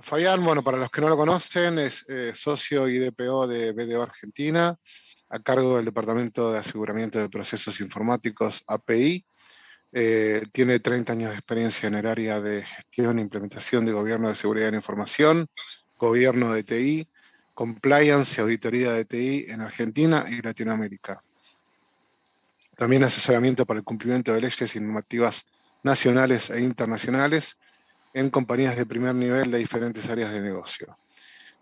Fabián, bueno, para los que no lo conocen, es socio y DPO de BDO Argentina, a cargo del Departamento de Aseguramiento de Procesos Informáticos, API. Tiene 30 años de experiencia en el área de gestión e implementación de gobierno de seguridad de la información, gobierno de TI, compliance y auditoría de TI en Argentina y Latinoamérica. También asesoramiento para el cumplimiento de leyes y normativas nacionales e internacionales en compañías de primer nivel de diferentes áreas de negocio.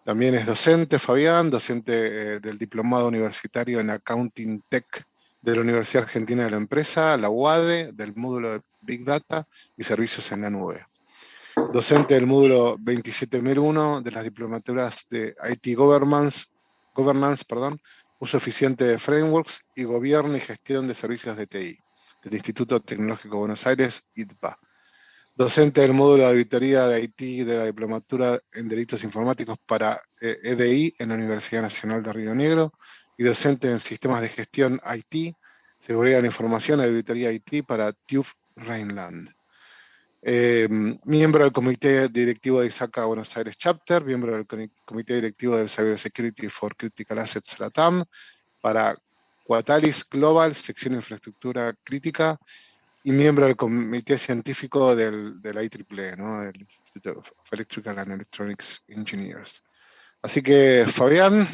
También es docente, Fabián, docente del Diplomado Universitario en Accounting Tech de la Universidad Argentina de la Empresa, la UADE, del módulo de Big Data y Servicios en la Nube. Docente del módulo 27001 de las diplomaturas de IT Governance, uso eficiente de frameworks y gobierno y gestión de servicios de TI, del Instituto Tecnológico de Buenos Aires, ITBA. Docente del módulo de auditoría de IT de la Diplomatura en Delitos Informáticos para EDI en la Universidad Nacional de Río Negro y docente en Sistemas de Gestión IT, Seguridad de la Información y Auditoría IT para TÜV Rheinland. Miembro del Comité Directivo de ISACA Buenos Aires Chapter, miembro del Comité Directivo del Cybersecurity for Critical Assets LATAM para Quatalis Global, sección Infraestructura Crítica, y miembro del comité científico del IEEE, ¿no? Del Institute of Electrical and Electronics Engineers. Así que, Fabián,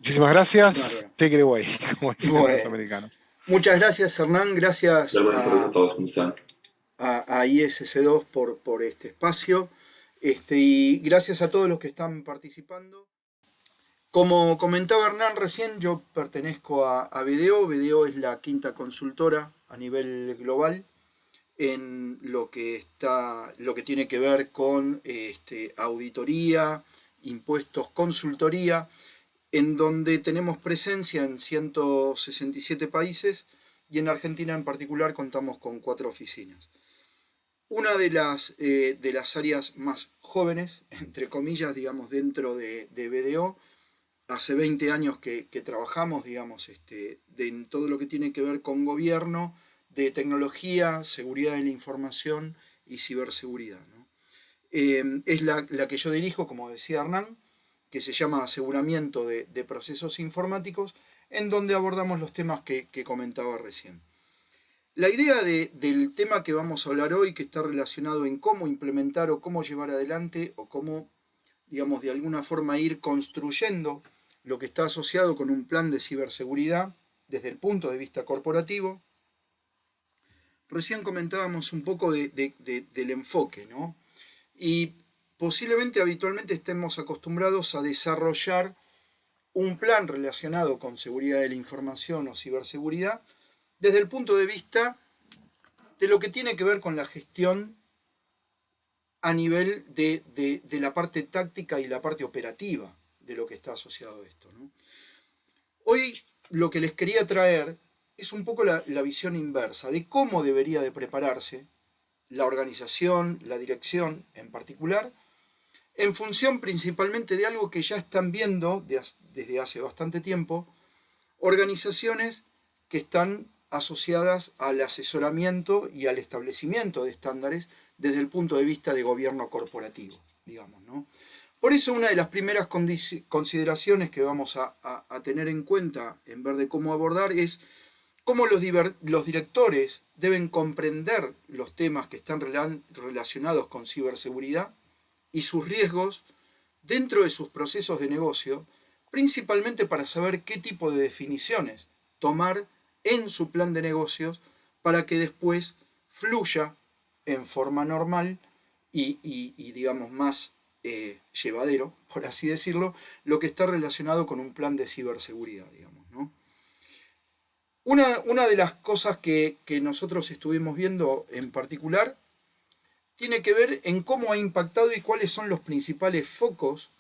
muchísimas gracias. Take it away, como dicen los americanos. Muchas gracias, Hernán. Gracias buenas tardes a todos, ¿cómo están? A ISC2 por este espacio. Y gracias a todos los que están participando. Como comentaba Hernán recién, yo pertenezco a BDO. BDO es la quinta consultora a nivel global en lo que tiene que ver con auditoría, impuestos, consultoría, en donde tenemos presencia en 167 países y en Argentina en particular contamos con 4 oficinas. Una de las áreas más jóvenes, entre comillas, digamos, dentro de BDO, hace 20 años que trabajamos, digamos, en todo lo que tiene que ver con gobierno, de tecnología, seguridad de la información y ciberseguridad, ¿no? Es la que yo dirijo, como decía Hernán, que se llama Aseguramiento de Procesos Informáticos, en donde abordamos los temas que comentaba recién. La idea del tema que vamos a hablar hoy, que está relacionado en cómo implementar o cómo llevar adelante o cómo, digamos, de alguna forma ir construyendo lo que está asociado con un plan de ciberseguridad desde el punto de vista corporativo. Recién comentábamos un poco del enfoque, ¿no? Y posiblemente habitualmente estemos acostumbrados a desarrollar un plan relacionado con seguridad de la información o ciberseguridad desde el punto de vista de lo que tiene que ver con la gestión a nivel de la parte táctica y la parte operativa de lo que está asociado a esto, ¿no? Hoy lo que les quería traer es un poco la visión inversa de cómo debería de prepararse la organización, la dirección en particular, en función principalmente de algo que ya están viendo desde hace bastante tiempo, organizaciones que están asociadas al asesoramiento y al establecimiento de estándares desde el punto de vista de gobierno corporativo, digamos, ¿no? Por eso una de las primeras consideraciones que vamos a tener en cuenta en ver de cómo abordar es cómo los directores deben comprender los temas que están relacionados con ciberseguridad y sus riesgos dentro de sus procesos de negocio, principalmente para saber qué tipo de definiciones tomar en su plan de negocios para que después fluya en forma normal y digamos, más llevadero, por así decirlo, lo que está relacionado con un plan de ciberseguridad, digamos, ¿no? Una de las cosas que nosotros estuvimos viendo en particular tiene que ver en cómo ha impactado y cuáles son los principales focos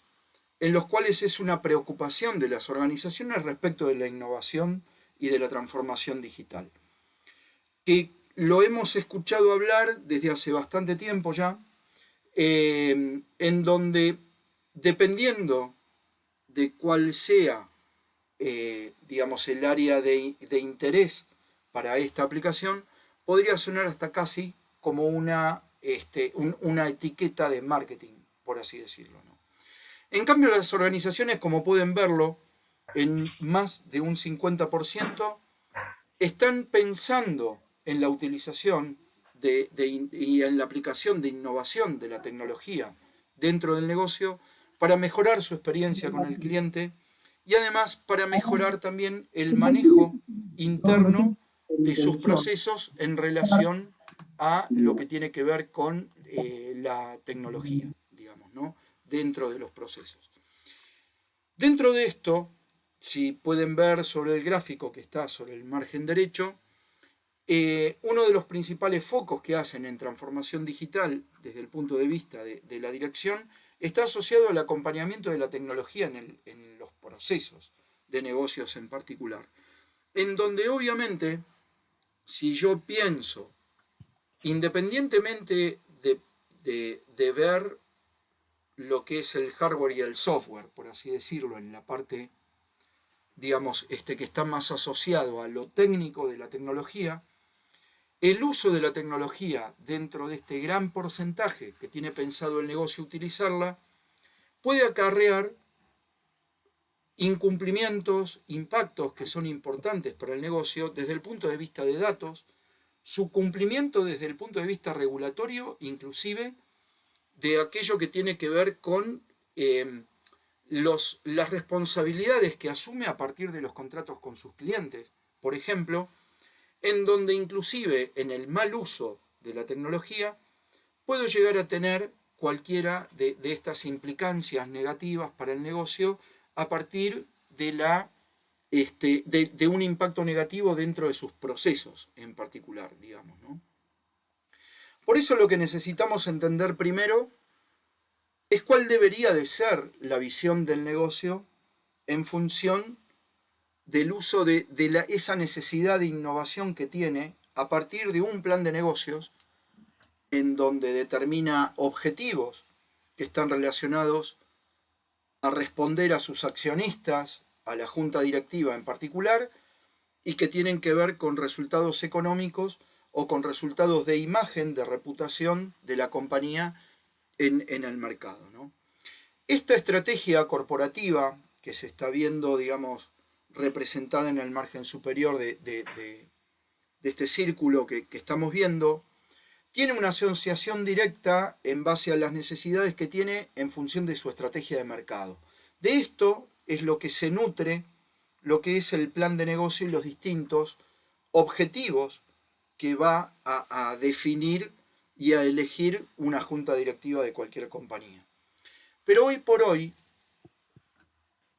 en los cuales es una preocupación de las organizaciones respecto de la innovación y de la transformación digital. Que lo hemos escuchado hablar desde hace bastante tiempo ya, en donde, dependiendo de cuál sea, digamos, el área de interés para esta aplicación, podría sonar hasta casi como una etiqueta de marketing, por así decirlo, ¿no? En cambio, las organizaciones, como pueden verlo, en más de un 50%, están pensando en la utilización y en la aplicación de innovación de la tecnología dentro del negocio para mejorar su experiencia con el cliente y además para mejorar también el manejo interno de sus procesos en relación a lo que tiene que ver con la tecnología, digamos, ¿no? Dentro de los procesos. Dentro de esto, si pueden ver sobre el gráfico que está sobre el margen derecho, uno de los principales focos que hacen en transformación digital desde el punto de vista de la dirección está asociado al acompañamiento de la tecnología en los procesos de negocios en particular. En donde obviamente, si yo pienso, independientemente de ver lo que es el hardware y el software, por así decirlo, en la parte, digamos, que está más asociado a lo técnico de la tecnología, el uso de la tecnología dentro de este gran porcentaje que tiene pensado el negocio utilizarla puede acarrear incumplimientos, impactos que son importantes para el negocio desde el punto de vista de datos, su cumplimiento desde el punto de vista regulatorio, inclusive de aquello que tiene que ver con las responsabilidades que asume a partir de los contratos con sus clientes. Por ejemplo, en donde inclusive en el mal uso de la tecnología puedo llegar a tener cualquiera de estas implicancias negativas para el negocio a partir de un impacto negativo dentro de sus procesos en particular, digamos, ¿no? Por eso lo que necesitamos entender primero es cuál debería de ser la visión del negocio en función del uso de esa necesidad de innovación que tiene a partir de un plan de negocios en donde determina objetivos que están relacionados a responder a sus accionistas, a la junta directiva en particular, y que tienen que ver con resultados económicos o con resultados de imagen, de reputación de la compañía en el mercado, ¿no? Esta estrategia corporativa que se está viendo, digamos, representada en el margen superior de este círculo que estamos viendo, tiene una asociación directa en base a las necesidades que tiene en función de su estrategia de mercado. De esto es lo que se nutre lo que es el plan de negocio y los distintos objetivos que va a definir y a elegir una junta directiva de cualquier compañía. Pero hoy por hoy,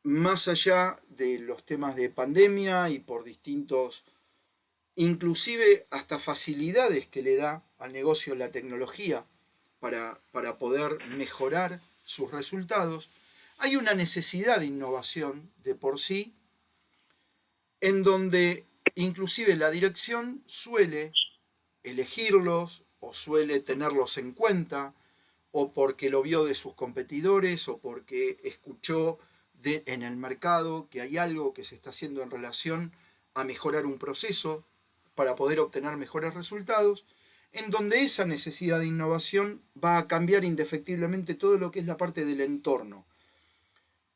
más allá de los temas de pandemia y por distintos, inclusive hasta facilidades que le da al negocio la tecnología para poder mejorar sus resultados, hay una necesidad de innovación de por sí, en donde inclusive la dirección suele elegirlos o suele tenerlos en cuenta, o porque lo vio de sus competidores, o porque escuchó en el mercado que hay algo que se está haciendo en relación a mejorar un proceso para poder obtener mejores resultados, en donde esa necesidad de innovación va a cambiar indefectiblemente todo lo que es la parte del entorno,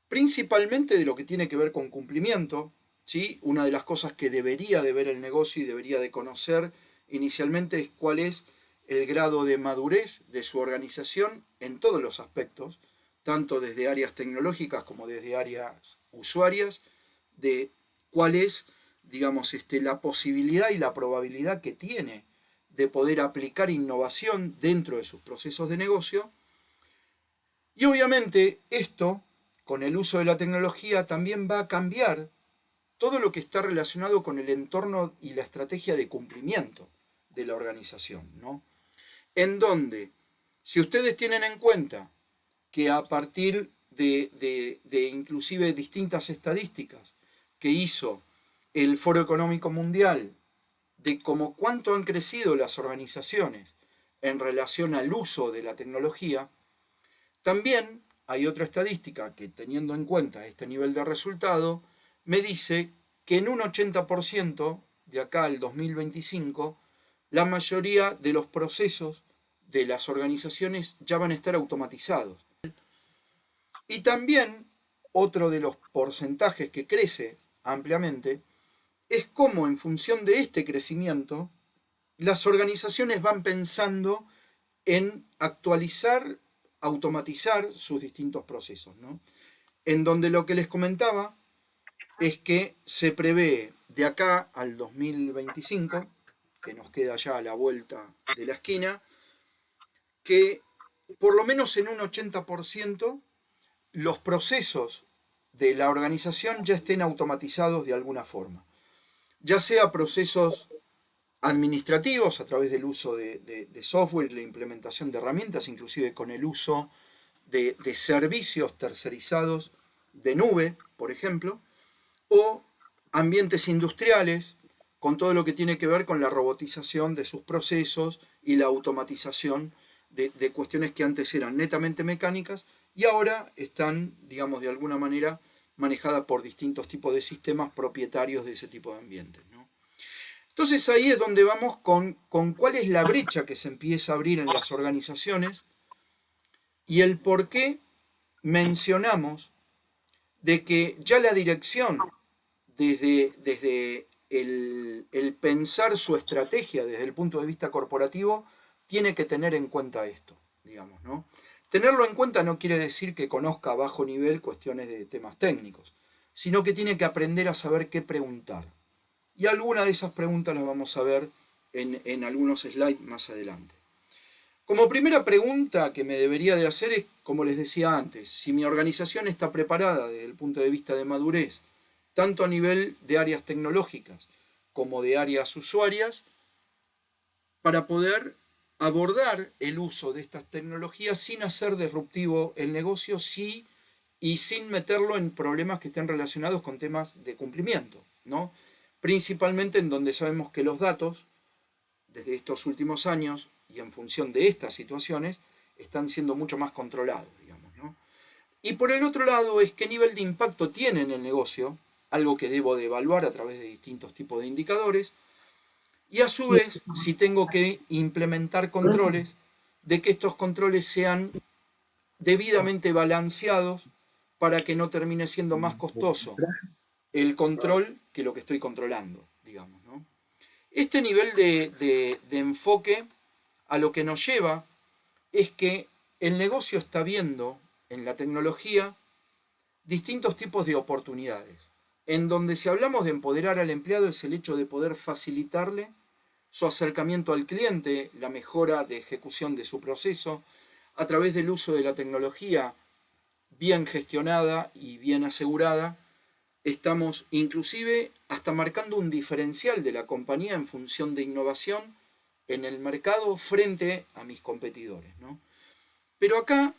principalmente de lo que tiene que ver con cumplimiento, ¿sí? Una de las cosas que debería de ver el negocio y debería de conocer inicialmente es cuál es el grado de madurez de su organización en todos los aspectos, tanto desde áreas tecnológicas como desde áreas usuarias, de cuál es, digamos, la posibilidad y la probabilidad que tiene de poder aplicar innovación dentro de sus procesos de negocio. Y obviamente esto, con el uso de la tecnología, también va a cambiar todo lo que está relacionado con el entorno y la estrategia de cumplimiento de la organización, ¿no? En donde, si ustedes tienen en cuenta que a partir de inclusive distintas estadísticas que hizo el Foro Económico Mundial, de cómo cuánto han crecido las organizaciones en relación al uso de la tecnología, también hay otra estadística que, teniendo en cuenta este nivel de resultado, me dice que en un 80% de acá al 2025, la mayoría de los procesos de las organizaciones ya van a estar automatizados. Y también otro de los porcentajes que crece ampliamente es cómo en función de este crecimiento las organizaciones van pensando en actualizar, automatizar sus distintos procesos, ¿no? En donde lo que les comentaba es que se prevé de acá al 2025, que nos queda ya a la vuelta de la esquina, que por lo menos en un 80% los procesos de la organización ya estén automatizados de alguna forma. Ya sea procesos administrativos a través del uso de software y la implementación de herramientas, inclusive con el uso de servicios tercerizados de nube, por ejemplo, o ambientes industriales, con todo lo que tiene que ver con la robotización de sus procesos y la automatización de cuestiones que antes eran netamente mecánicas y ahora están, digamos, de alguna manera manejadas por distintos tipos de sistemas propietarios de ese tipo de ambientes, ¿no? Entonces ahí es donde vamos con cuál es la brecha que se empieza a abrir en las organizaciones y el por qué mencionamos de que ya la dirección, desde el pensar su estrategia desde el punto de vista corporativo, tiene que tener en cuenta esto, digamos, ¿no? Tenerlo en cuenta no quiere decir que conozca a bajo nivel cuestiones de temas técnicos, sino que tiene que aprender a saber qué preguntar. Y algunas de esas preguntas las vamos a ver en algunos slides más adelante. Como primera pregunta que me debería de hacer es, como les decía antes, si mi organización está preparada desde el punto de vista de madurez, tanto a nivel de áreas tecnológicas como de áreas usuarias, para poder abordar el uso de estas tecnologías sin hacer disruptivo el negocio y sin meterlo en problemas que estén relacionados con temas de cumplimiento, ¿no? Principalmente en donde sabemos que los datos, desde estos últimos años y en función de estas situaciones, están siendo mucho más controlados, digamos, ¿no? Y por el otro lado es qué nivel de impacto tiene en el negocio, algo que debo de evaluar a través de distintos tipos de indicadores, y a su vez, si tengo que implementar controles, de que estos controles sean debidamente balanceados para que no termine siendo más costoso el control que lo que estoy controlando, digamos, ¿no? Este nivel de enfoque a lo que nos lleva es que el negocio está viendo en la tecnología distintos tipos de oportunidades, en donde si hablamos de empoderar al empleado es el hecho de poder facilitarle su acercamiento al cliente, la mejora de ejecución de su proceso, a través del uso de la tecnología bien gestionada y bien asegurada, estamos inclusive hasta marcando un diferencial de la compañía en función de innovación en el mercado frente a mis competidores, ¿no? Pero acá,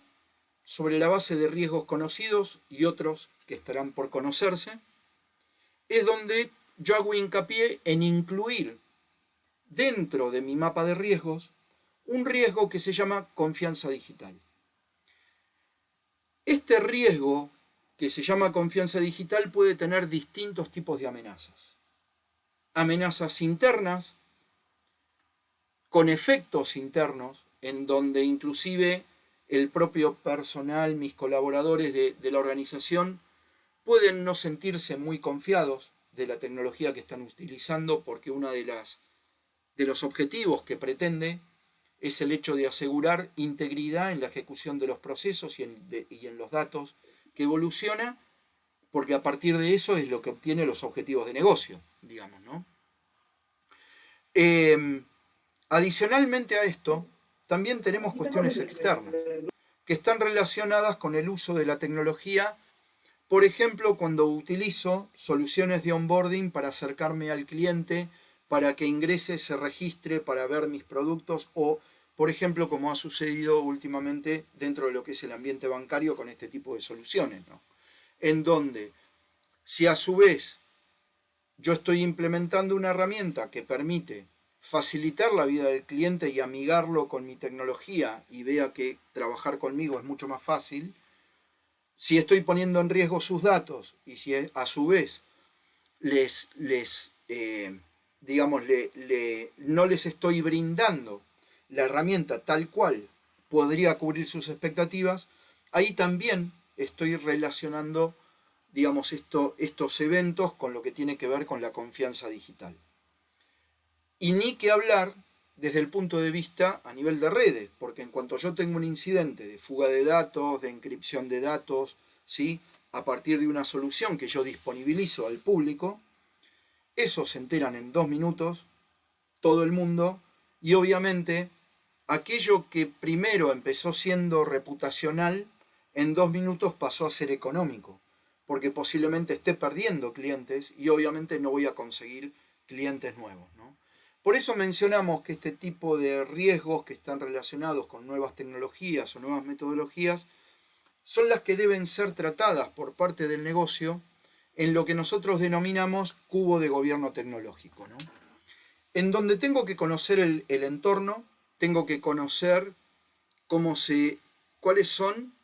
sobre la base de riesgos conocidos y otros que estarán por conocerse, es donde yo hago hincapié en incluir dentro de mi mapa de riesgos un riesgo que se llama confianza digital. Este riesgo que se llama confianza digital puede tener distintos tipos de amenazas. Amenazas internas, con efectos internos, en donde inclusive el propio personal, mis colaboradores de la organización, pueden no sentirse muy confiados de la tecnología que están utilizando porque uno de los objetivos que pretende es el hecho de asegurar integridad en la ejecución de los procesos y en los datos que evoluciona, porque a partir de eso es lo que obtiene los objetivos de negocio, digamos, ¿no? Adicionalmente a esto, también tenemos cuestiones externas que están relacionadas con el uso de la tecnología. Por ejemplo, cuando utilizo soluciones de onboarding para acercarme al cliente, para que ingrese, se registre, para ver mis productos o, por ejemplo, como ha sucedido últimamente dentro de lo que es el ambiente bancario con este tipo de soluciones, ¿no? En donde, si a su vez yo estoy implementando una herramienta que permite facilitar la vida del cliente y amigarlo con mi tecnología y vea que trabajar conmigo es mucho más fácil, si estoy poniendo en riesgo sus datos y si a su vez digamos, no les estoy brindando la herramienta tal cual podría cubrir sus expectativas, ahí también estoy relacionando, digamos, estos eventos con lo que tiene que ver con la confianza digital. Y ni que hablar desde el punto de vista a nivel de redes, porque en cuanto yo tengo un incidente de fuga de datos, de encripción de datos, ¿sí? A partir de una solución que yo disponibilizo al público, eso se enteran en 2 minutos todo el mundo, y obviamente aquello que primero empezó siendo reputacional, en 2 minutos pasó a ser económico, porque posiblemente esté perdiendo clientes y obviamente no voy a conseguir clientes nuevos, ¿no? Por eso mencionamos que este tipo de riesgos que están relacionados con nuevas tecnologías o nuevas metodologías son las que deben ser tratadas por parte del negocio en lo que nosotros denominamos cubo de gobierno tecnológico, ¿no? En donde tengo que conocer el entorno, tengo que conocer cuáles son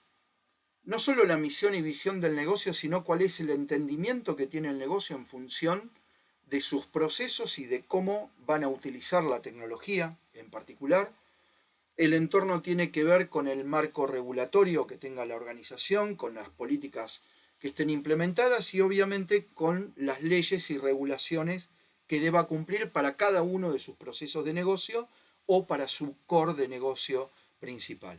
no solo la misión y visión del negocio, sino cuál es el entendimiento que tiene el negocio en función de sus procesos y de cómo van a utilizar la tecnología en particular. El entorno tiene que ver con el marco regulatorio que tenga la organización, con las políticas que estén implementadas y obviamente con las leyes y regulaciones que deba cumplir para cada uno de sus procesos de negocio o para su core de negocio principal.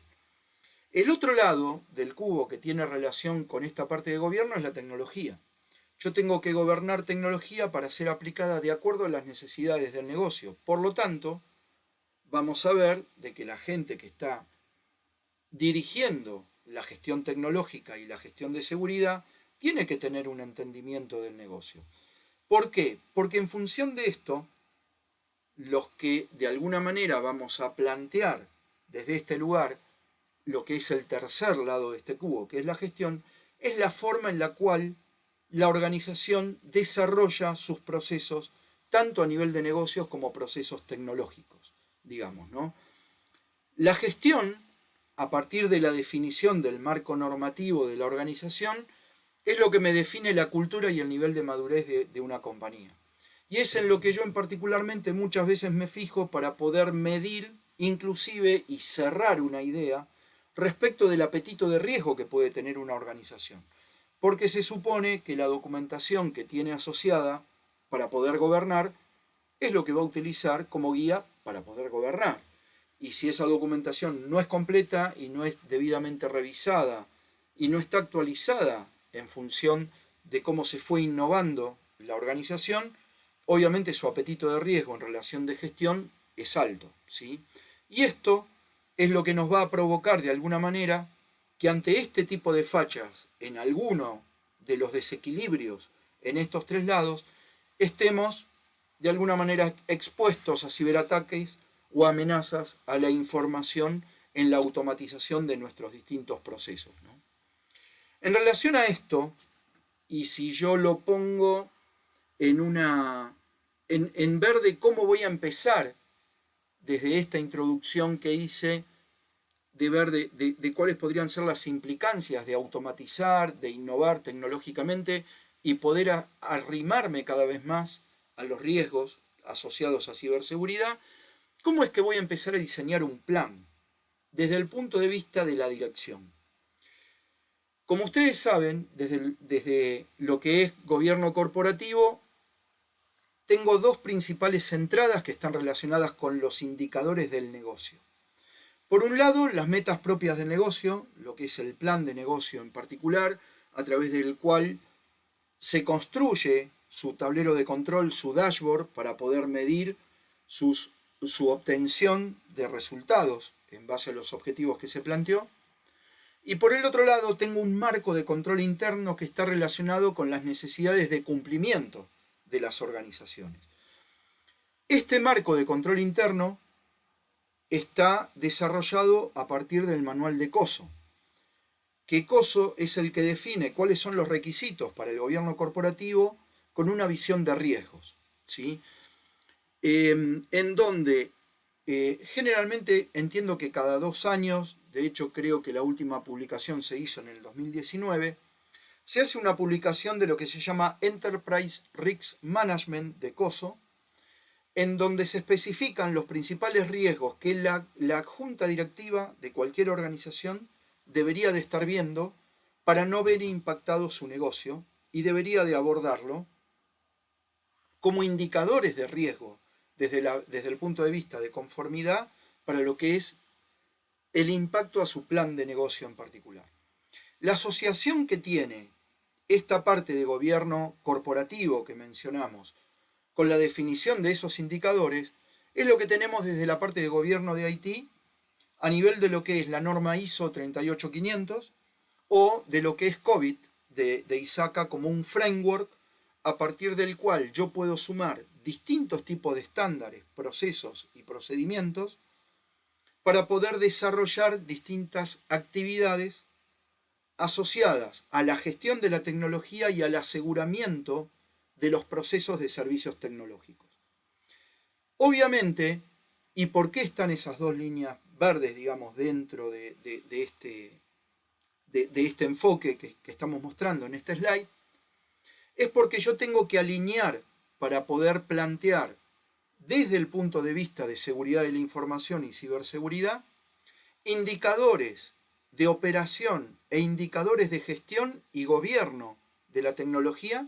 El otro lado del cubo que tiene relación con esta parte de gobierno es la tecnología. Yo tengo que gobernar tecnología para ser aplicada de acuerdo a las necesidades del negocio. Por lo tanto, vamos a ver de que la gente que está dirigiendo la gestión tecnológica y la gestión de seguridad tiene que tener un entendimiento del negocio. ¿Por qué? Porque en función de esto, los que de alguna manera vamos a plantear desde este lugar lo que es el tercer lado de este cubo, que es la gestión, es la forma en la cual la organización desarrolla sus procesos, tanto a nivel de negocios como procesos tecnológicos, digamos, ¿no? La gestión, a partir de la definición del marco normativo de la organización, es lo que me define la cultura y el nivel de madurez de una compañía. Y es en lo que yo en particularmente muchas veces me fijo para poder medir, inclusive, y cerrar una idea respecto del apetito de riesgo que puede tener una organización. Porque se supone que la documentación que tiene asociada para poder gobernar es lo que va a utilizar como guía para poder gobernar. Y si esa documentación no es completa y no es debidamente revisada y no está actualizada en función de cómo se fue innovando la organización, obviamente su apetito de riesgo en relación de gestión es alto, ¿sí? Y esto es lo que nos va a provocar de alguna manera que ante este tipo de fachas, en alguno de los desequilibrios en estos tres lados, estemos de alguna manera expuestos a ciberataques o amenazas a la información en la automatización de nuestros distintos procesos, ¿no? En relación a esto, y si yo lo pongo en ver de cómo voy a empezar desde esta introducción que hice, de ver de cuáles podrían ser las implicancias de automatizar, de innovar tecnológicamente y poder arrimarme cada vez más a los riesgos asociados a ciberseguridad, ¿cómo es que voy a empezar a diseñar un plan desde el punto de vista de la dirección? Como ustedes saben, desde lo que es gobierno corporativo, tengo dos principales entradas que están relacionadas con los indicadores del negocio. Por un lado, las metas propias del negocio, lo que es el plan de negocio en particular, a través del cual se construye su tablero de control, su dashboard, para poder medir su obtención de resultados en base a los objetivos que se planteó. Y por el otro lado, tengo un marco de control interno que está relacionado con las necesidades de cumplimiento de las organizaciones. Este marco de control interno está desarrollado a partir del manual de COSO, que COSO es el que define cuáles son los requisitos para el gobierno corporativo con una visión de riesgos, ¿sí? En donde generalmente entiendo que cada 2 años, de hecho creo que la última publicación se hizo en el 2019, se hace una publicación de lo que se llama Enterprise Risk Management de COSO, en donde se especifican los principales riesgos que la junta directiva de cualquier organización debería de estar viendo para no ver impactado su negocio y debería de abordarlo como indicadores de riesgo desde el punto de vista de conformidad para lo que es el impacto a su plan de negocio en particular. La asociación que tiene esta parte de gobierno corporativo que mencionamos con la definición de esos indicadores es lo que tenemos desde la parte de gobierno de Haití a nivel de lo que es la norma ISO 38500 o de lo que es COVID de ISACA como un framework a partir del cual yo puedo sumar distintos tipos de estándares, procesos y procedimientos para poder desarrollar distintas actividades asociadas a la gestión de la tecnología y al aseguramiento de los procesos de servicios tecnológicos. Obviamente, ¿y por qué están esas dos líneas verdes, digamos, dentro de este enfoque que estamos mostrando en este slide? Es porque yo tengo que alinear para poder plantear desde el punto de vista de seguridad de la información y ciberseguridad indicadores de operación e indicadores de gestión y gobierno de la tecnología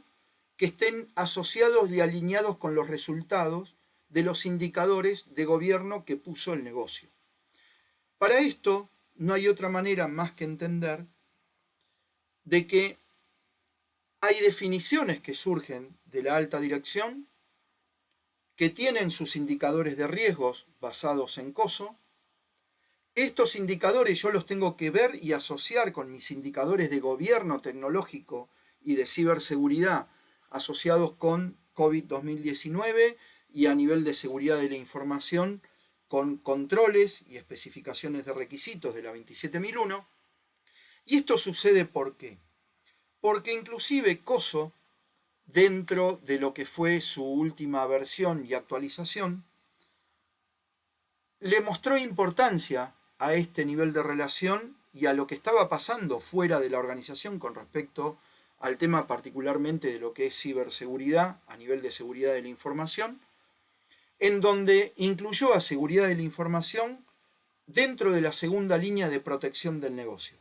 que estén asociados y alineados con los resultados de los indicadores de gobierno que puso el negocio. Para esto no hay otra manera más que entender de que hay definiciones que surgen de la alta dirección que tienen sus indicadores de riesgos basados en COSO. Estos indicadores yo los tengo que ver y asociar con mis indicadores de gobierno tecnológico y de ciberseguridad asociados con COVID-2019 y a nivel de seguridad de la información con controles y especificaciones de requisitos de la 27001. Y esto sucede ¿por qué? Porque inclusive COSO, dentro de lo que fue su última versión y actualización, le mostró importancia a este nivel de relación y a lo que estaba pasando fuera de la organización con respecto al tema particularmente de lo que es ciberseguridad a nivel de seguridad de la información, en donde incluyó a seguridad de la información dentro de la segunda línea de protección del negocio,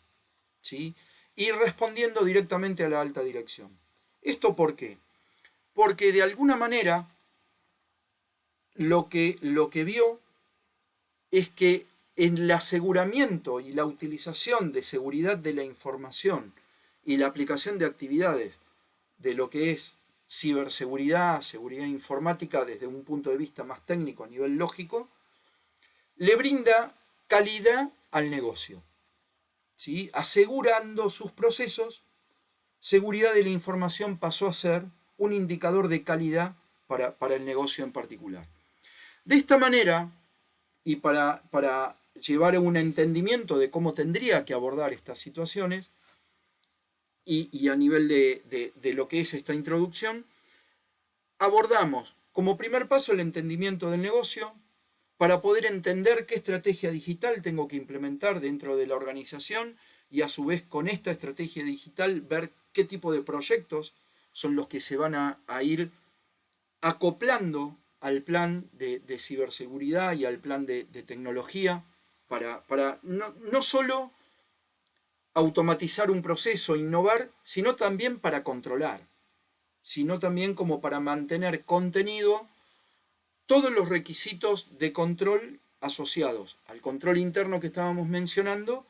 ¿sí? Y respondiendo directamente a la alta dirección. ¿Esto por qué? Porque de alguna manera lo que vio es que en el aseguramiento y la utilización de seguridad de la información y la aplicación de actividades de lo que es ciberseguridad, seguridad informática desde un punto de vista más técnico a nivel lógico, le brinda calidad al negocio, ¿sí? Asegurando sus procesos, seguridad de la información pasó a ser un indicador de calidad para el negocio en particular. De esta manera, y para llevar un entendimiento de cómo tendría que abordar estas situaciones, y a nivel de lo que es esta introducción, abordamos como primer paso el entendimiento del negocio para poder entender qué estrategia digital tengo que implementar dentro de la organización y a su vez con esta estrategia digital ver qué tipo de proyectos son los que se van a ir acoplando al plan de ciberseguridad y al plan de tecnología para no solo automatizar un proceso, innovar, sino también para controlar, sino también como para mantener contenido todos los requisitos de control asociados al control interno que estábamos mencionando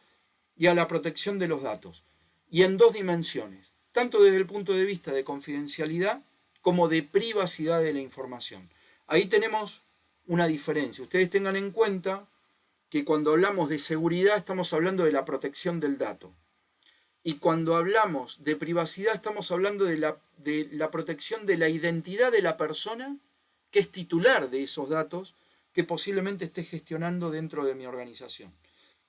y a la protección de los datos. Y en dos dimensiones, tanto desde el punto de vista de confidencialidad como de privacidad de la información. Ahí tenemos una diferencia. Ustedes tengan en cuenta que cuando hablamos de seguridad estamos hablando de la protección del dato. Y cuando hablamos de privacidad estamos hablando de la protección de la identidad de la persona que es titular de esos datos que posiblemente esté gestionando dentro de mi organización.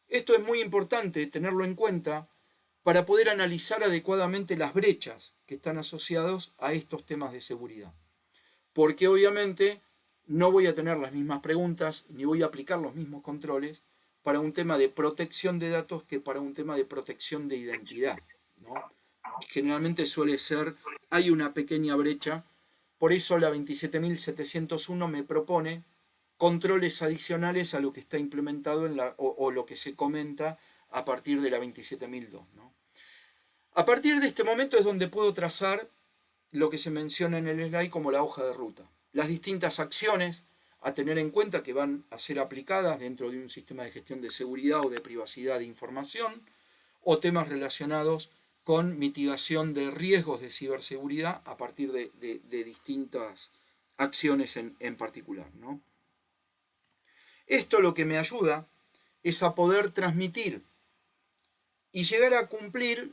Esto es muy importante tenerlo en cuenta para poder analizar adecuadamente las brechas que están asociadas a estos temas de seguridad. Porque obviamente no voy a tener las mismas preguntas ni voy a aplicar los mismos controles para un tema de protección de datos que para un tema de protección de identidad, ¿no? Generalmente suele ser, hay una pequeña brecha, por eso la 27701 me propone controles adicionales a lo que está implementado o lo que se comenta a partir de la 27002, ¿no? A partir de este momento es donde puedo trazar lo que se menciona en el slide como la hoja de ruta. Las distintas acciones a tener en cuenta que van a ser aplicadas dentro de un sistema de gestión de seguridad o de privacidad de información, o temas relacionados con mitigación de riesgos de ciberseguridad a partir de distintas acciones en particular, ¿no? Esto lo que me ayuda es a poder transmitir y llegar a cumplir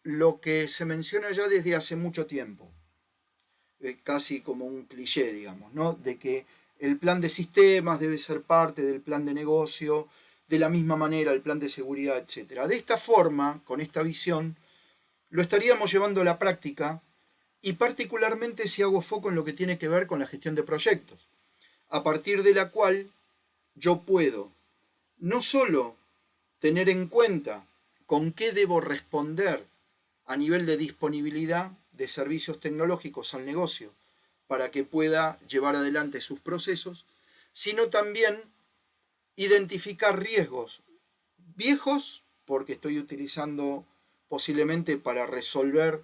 lo que se menciona ya desde hace mucho tiempo, casi como un cliché, digamos, ¿no? De que el plan de sistemas debe ser parte del plan de negocio, de la misma manera el plan de seguridad, etc. De esta forma, con esta visión, lo estaríamos llevando a la práctica y particularmente si hago foco en lo que tiene que ver con la gestión de proyectos, a partir de la cual yo puedo no solo tener en cuenta con qué debo responder a nivel de disponibilidad de servicios tecnológicos al negocio para que pueda llevar adelante sus procesos, sino también identificar riesgos viejos, porque estoy utilizando posiblemente para resolver,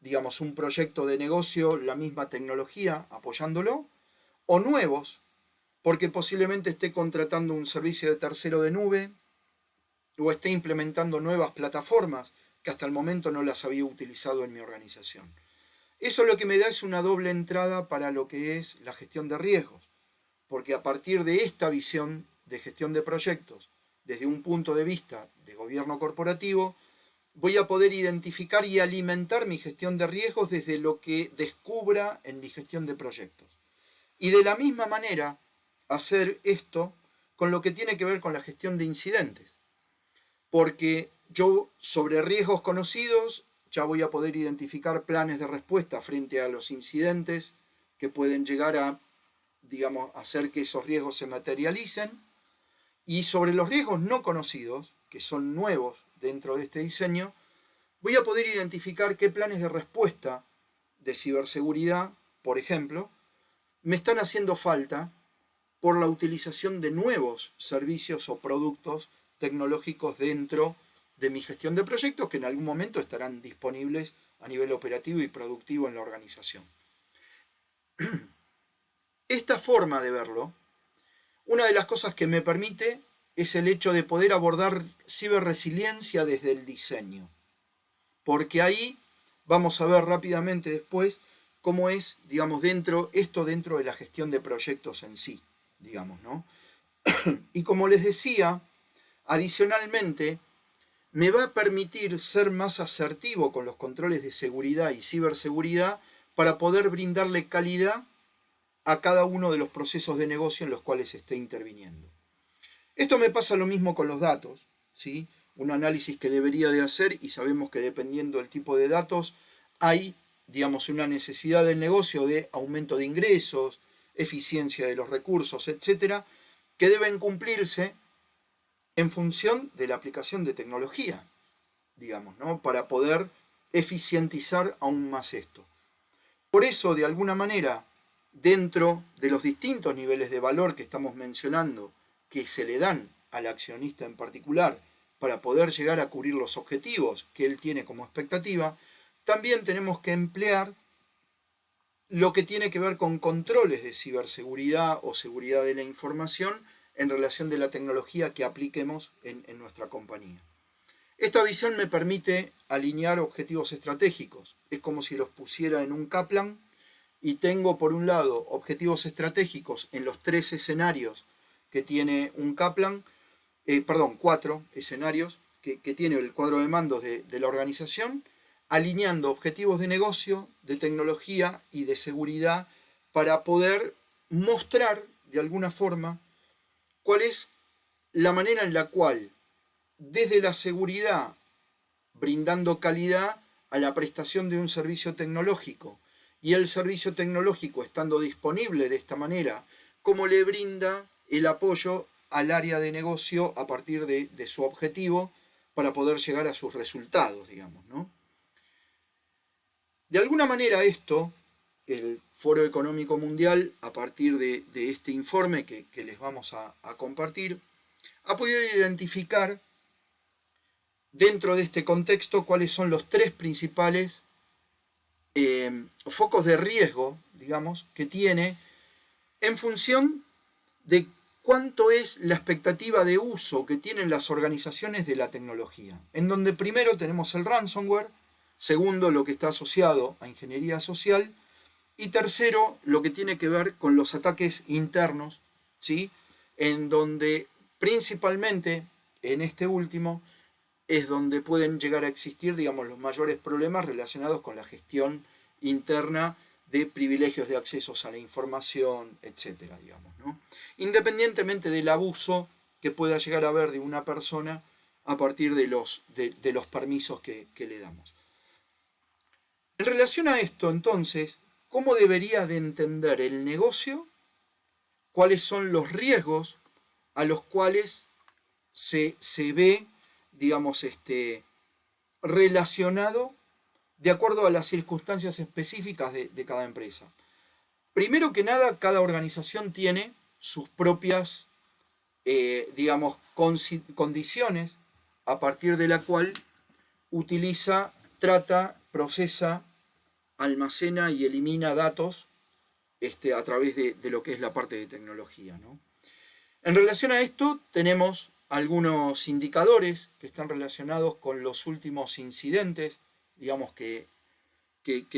digamos, un proyecto de negocio la misma tecnología apoyándolo, o nuevos, porque posiblemente esté contratando un servicio de tercero de nube o esté implementando nuevas plataformas que hasta el momento no las había utilizado en mi organización. Eso lo que me da es una doble entrada para lo que es la gestión de riesgos, porque a partir de esta visión de gestión de proyectos, desde un punto de vista de gobierno corporativo, voy a poder identificar y alimentar mi gestión de riesgos desde lo que descubra en mi gestión de proyectos. Y de la misma manera, hacer esto con lo que tiene que ver con la gestión de incidentes. Porque yo, sobre riesgos conocidos, ya voy a poder identificar planes de respuesta frente a los incidentes que pueden llegar a, digamos, hacer que esos riesgos se materialicen. Y sobre los riesgos no conocidos, que son nuevos dentro de este diseño, voy a poder identificar qué planes de respuesta de ciberseguridad, por ejemplo, me están haciendo falta por la utilización de nuevos servicios o productos tecnológicos dentro de mi gestión de proyectos que en algún momento estarán disponibles a nivel operativo y productivo en la organización. Esta forma de verlo, una de las cosas que me permite es el hecho de poder abordar ciberresiliencia desde el diseño, porque ahí vamos a ver rápidamente después cómo es, digamos, dentro de la gestión de proyectos en sí, digamos, ¿no? Y como les decía, adicionalmente, me va a permitir ser más asertivo con los controles de seguridad y ciberseguridad para poder brindarle calidad a cada uno de los procesos de negocio en los cuales esté interviniendo. Esto me pasa lo mismo con los datos, ¿sí? Un análisis que debería de hacer y sabemos que dependiendo del tipo de datos hay, digamos, una necesidad del negocio de aumento de ingresos, eficiencia de los recursos, etcétera, que deben cumplirse en función de la aplicación de tecnología, digamos, ¿no? Para poder eficientizar aún más esto. Por eso, de alguna manera, dentro de los distintos niveles de valor que estamos mencionando, que se le dan al accionista en particular para poder llegar a cubrir los objetivos que él tiene como expectativa, también tenemos que emplear lo que tiene que ver con controles de ciberseguridad o seguridad de la información en relación de la tecnología que apliquemos en nuestra compañía. Esta visión me permite alinear objetivos estratégicos. Es como si los pusiera en un Kaplan y tengo por un lado objetivos estratégicos en los 3 escenarios que tiene un Kaplan, 4 escenarios que tiene el cuadro de mandos de la organización, alineando objetivos de negocio, de tecnología y de seguridad para poder mostrar de alguna forma cuál es la manera en la cual desde la seguridad, brindando calidad a la prestación de un servicio tecnológico y el servicio tecnológico estando disponible de esta manera, cómo le brinda el apoyo al área de negocio a partir de su objetivo para poder llegar a sus resultados, digamos, ¿no? De alguna manera esto, el Foro Económico Mundial, a partir de este informe que les vamos a compartir, ha podido identificar dentro de este contexto, cuáles son los tres principales focos de riesgo, digamos, que tiene en función de cuánto es la expectativa de uso que tienen las organizaciones de la tecnología. En donde primero tenemos el ransomware, segundo lo que está asociado a ingeniería social y tercero lo que tiene que ver con los ataques internos, ¿sí? En donde principalmente en este último es donde pueden llegar a existir, digamos, los mayores problemas relacionados con la gestión interna de privilegios de accesos a la información, etcétera, digamos, ¿no? Independientemente del abuso que pueda llegar a haber de una persona a partir de los permisos que le damos. En relación a esto, entonces, ¿cómo debería de entender el negocio? ¿Cuáles son los riesgos a los cuales se ve, digamos, relacionado de acuerdo a las circunstancias específicas de cada empresa? Primero que nada, cada organización tiene sus propias, digamos, condiciones a partir de la cual utiliza, trata, procesa, almacena y elimina datos a través de lo que es la parte de tecnología, ¿no? En relación a esto, tenemos algunos indicadores que están relacionados con los últimos incidentes, digamos, que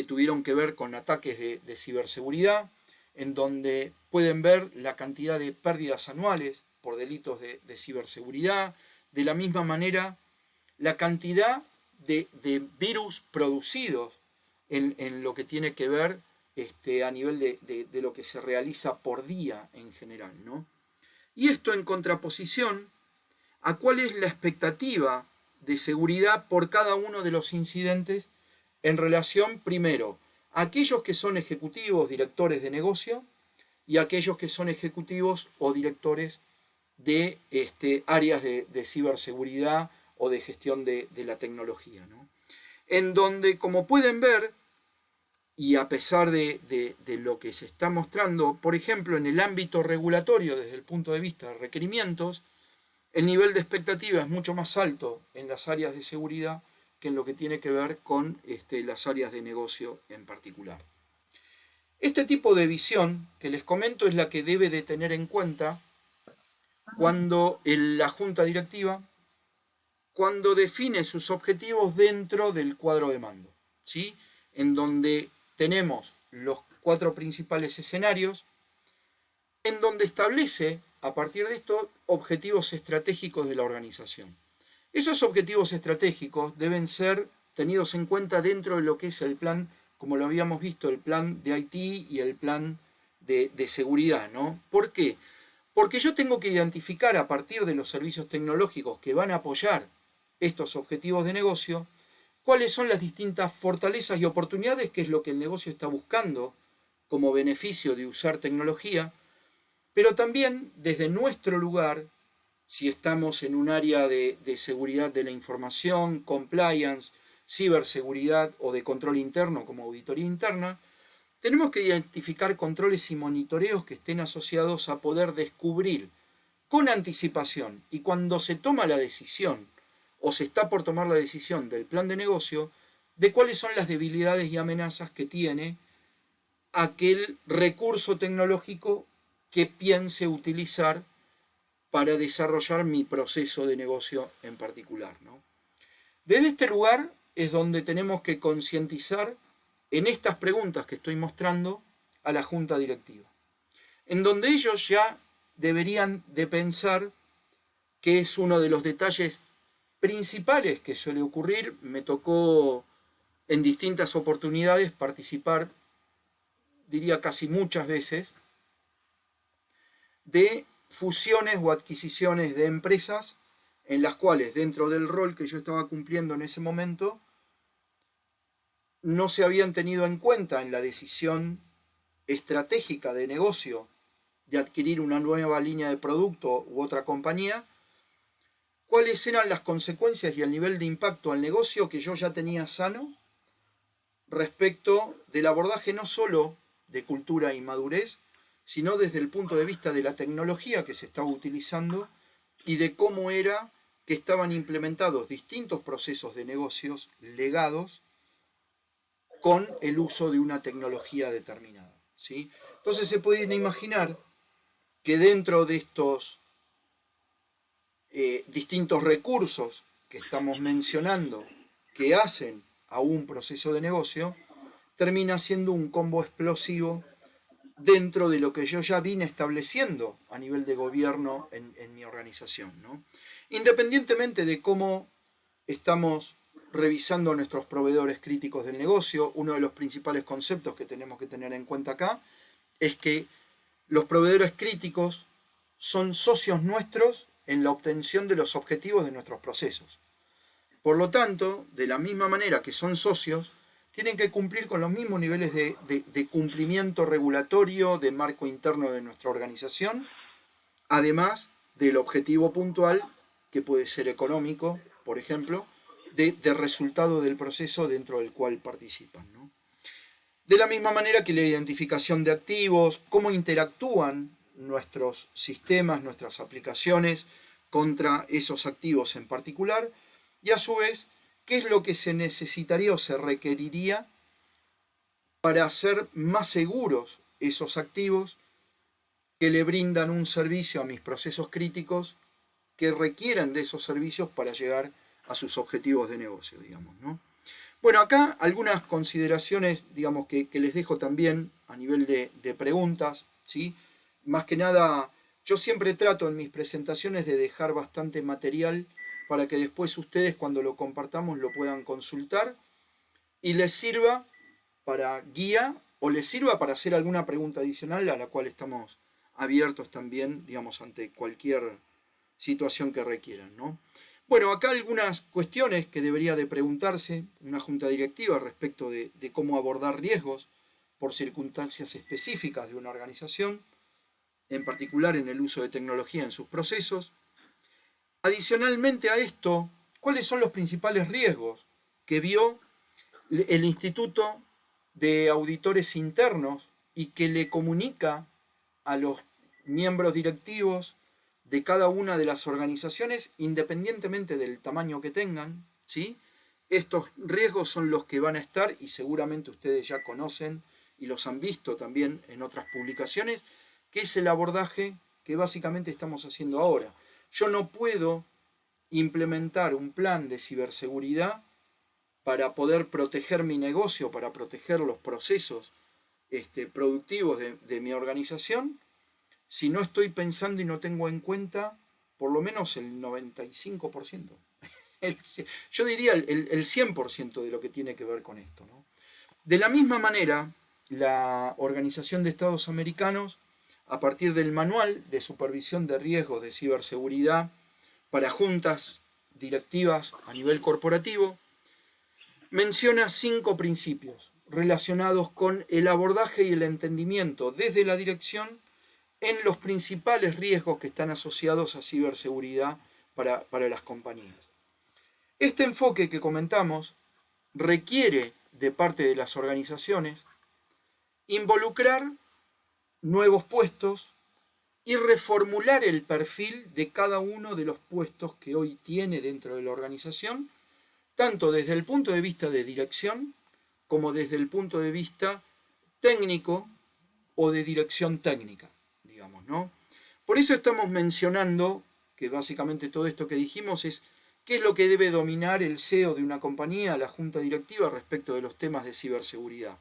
tuvieron que ver con ataques de ciberseguridad, en donde pueden ver la cantidad de pérdidas anuales por delitos de ciberseguridad, de la misma manera la cantidad de virus producidos en lo que tiene que ver a nivel de lo que se realiza por día en general, ¿no? Y esto en contraposición a cuál es la expectativa de seguridad por cada uno de los incidentes en relación, primero, a aquellos que son ejecutivos, directores de negocio, y a aquellos que son ejecutivos o directores de áreas de ciberseguridad o de gestión de la tecnología, ¿no? En donde, como pueden ver, y a pesar de lo que se está mostrando, por ejemplo, en el ámbito regulatorio, desde el punto de vista de requerimientos, el nivel de expectativa es mucho más alto en las áreas de seguridad que en lo que tiene que ver con las áreas de negocio en particular. Este tipo de visión que les comento es la que debe de tener en cuenta cuando la junta directiva, cuando define sus objetivos dentro del cuadro de mando, ¿sí? En donde tenemos los 4 principales escenarios, en donde establece, a partir de esto, objetivos estratégicos de la organización. Esos objetivos estratégicos deben ser tenidos en cuenta dentro de lo que es el plan, como lo habíamos visto, el plan de IT y el plan de seguridad, ¿no? ¿Por qué? Porque yo tengo que identificar a partir de los servicios tecnológicos que van a apoyar estos objetivos de negocio, cuáles son las distintas fortalezas y oportunidades, que es lo que el negocio está buscando como beneficio de usar tecnología, pero también desde nuestro lugar, si estamos en un área de seguridad de la información, compliance, ciberseguridad o de control interno como auditoría interna, tenemos que identificar controles y monitoreos que estén asociados a poder descubrir con anticipación y cuando se toma la decisión o se está por tomar la decisión del plan de negocio, de cuáles son las debilidades y amenazas que tiene aquel recurso tecnológico que piense utilizar para desarrollar mi proceso de negocio en particular, ¿no? Desde este lugar es donde tenemos que concientizar en estas preguntas que estoy mostrando a la junta directiva, en donde ellos ya deberían de pensar que es uno de los detalles principales que suele ocurrir. Me tocó en distintas oportunidades participar, diría casi muchas veces, de fusiones o adquisiciones de empresas en las cuales, dentro del rol que yo estaba cumpliendo en ese momento, no se habían tenido en cuenta en la decisión estratégica de negocio de adquirir una nueva línea de producto u otra compañía, cuáles eran las consecuencias y el nivel de impacto al negocio que yo ya tenía sano respecto del abordaje no solo de cultura y madurez, sino desde el punto de vista de la tecnología que se estaba utilizando y de cómo era que estaban implementados distintos procesos de negocios legados con el uso de una tecnología determinada, ¿sí? Entonces se pueden imaginar que dentro de estos distintos recursos que estamos mencionando que hacen a un proceso de negocio, termina siendo un combo explosivo dentro de lo que yo ya vine estableciendo a nivel de gobierno en mi organización, ¿no? Independientemente de cómo estamos revisando nuestros proveedores críticos del negocio, uno de los principales conceptos que tenemos que tener en cuenta acá es que los proveedores críticos son socios nuestros en la obtención de los objetivos de nuestros procesos. Por lo tanto, de la misma manera que son socios, tienen que cumplir con los mismos niveles de cumplimiento regulatorio, de marco interno de nuestra organización, además del objetivo puntual, que puede ser económico, por ejemplo, de resultado del proceso dentro del cual participan, ¿no? De la misma manera que la identificación de activos, cómo interactúan nuestros sistemas, nuestras aplicaciones contra esos activos en particular, y a su vez, qué es lo que se necesitaría o se requeriría para hacer más seguros esos activos que le brindan un servicio a mis procesos críticos que requieran de esos servicios para llegar a sus objetivos de negocio, digamos, ¿no? Bueno, acá algunas consideraciones, digamos, que les dejo también a nivel de preguntas, ¿sí? Más que nada, yo siempre trato en mis presentaciones de dejar bastante material para que después ustedes cuando lo compartamos lo puedan consultar y les sirva para guía o les sirva para hacer alguna pregunta adicional a la cual estamos abiertos también, digamos, ante cualquier situación que requieran, ¿no? Bueno, acá algunas cuestiones que debería de preguntarse una junta directiva respecto de cómo abordar riesgos por circunstancias específicas de una organización, en particular en el uso de tecnología en sus procesos. Adicionalmente a esto, ¿cuáles son los principales riesgos que vio el Instituto de Auditores Internos y que le comunica a los miembros directivos de cada una de las organizaciones, independientemente del tamaño que tengan, ¿sí? Estos riesgos son los que van a estar, y seguramente ustedes ya conocen y los han visto también en otras publicaciones, que es el abordaje que básicamente estamos haciendo ahora. Yo no puedo implementar un plan de ciberseguridad para poder proteger mi negocio, para proteger los procesos productivos de mi organización, si no estoy pensando y no tengo en cuenta por lo menos el 95%. Yo diría el 100% de lo que tiene que ver con esto, ¿no? De la misma manera, la Organización de Estados Americanos, a partir del Manual de Supervisión de Riesgos de Ciberseguridad para juntas directivas a nivel corporativo, menciona 5 principios relacionados con el abordaje y el entendimiento desde la dirección en los principales riesgos que están asociados a ciberseguridad para las compañías. Este enfoque que comentamos requiere de parte de las organizaciones involucrar nuevos puestos y reformular el perfil de cada uno de los puestos que hoy tiene dentro de la organización, tanto desde el punto de vista de dirección como desde el punto de vista técnico o de dirección técnica, digamos, ¿no? Por eso estamos mencionando que básicamente todo esto que dijimos es qué es lo que debe dominar el CEO de una compañía, la junta directiva, respecto de los temas de ciberseguridad.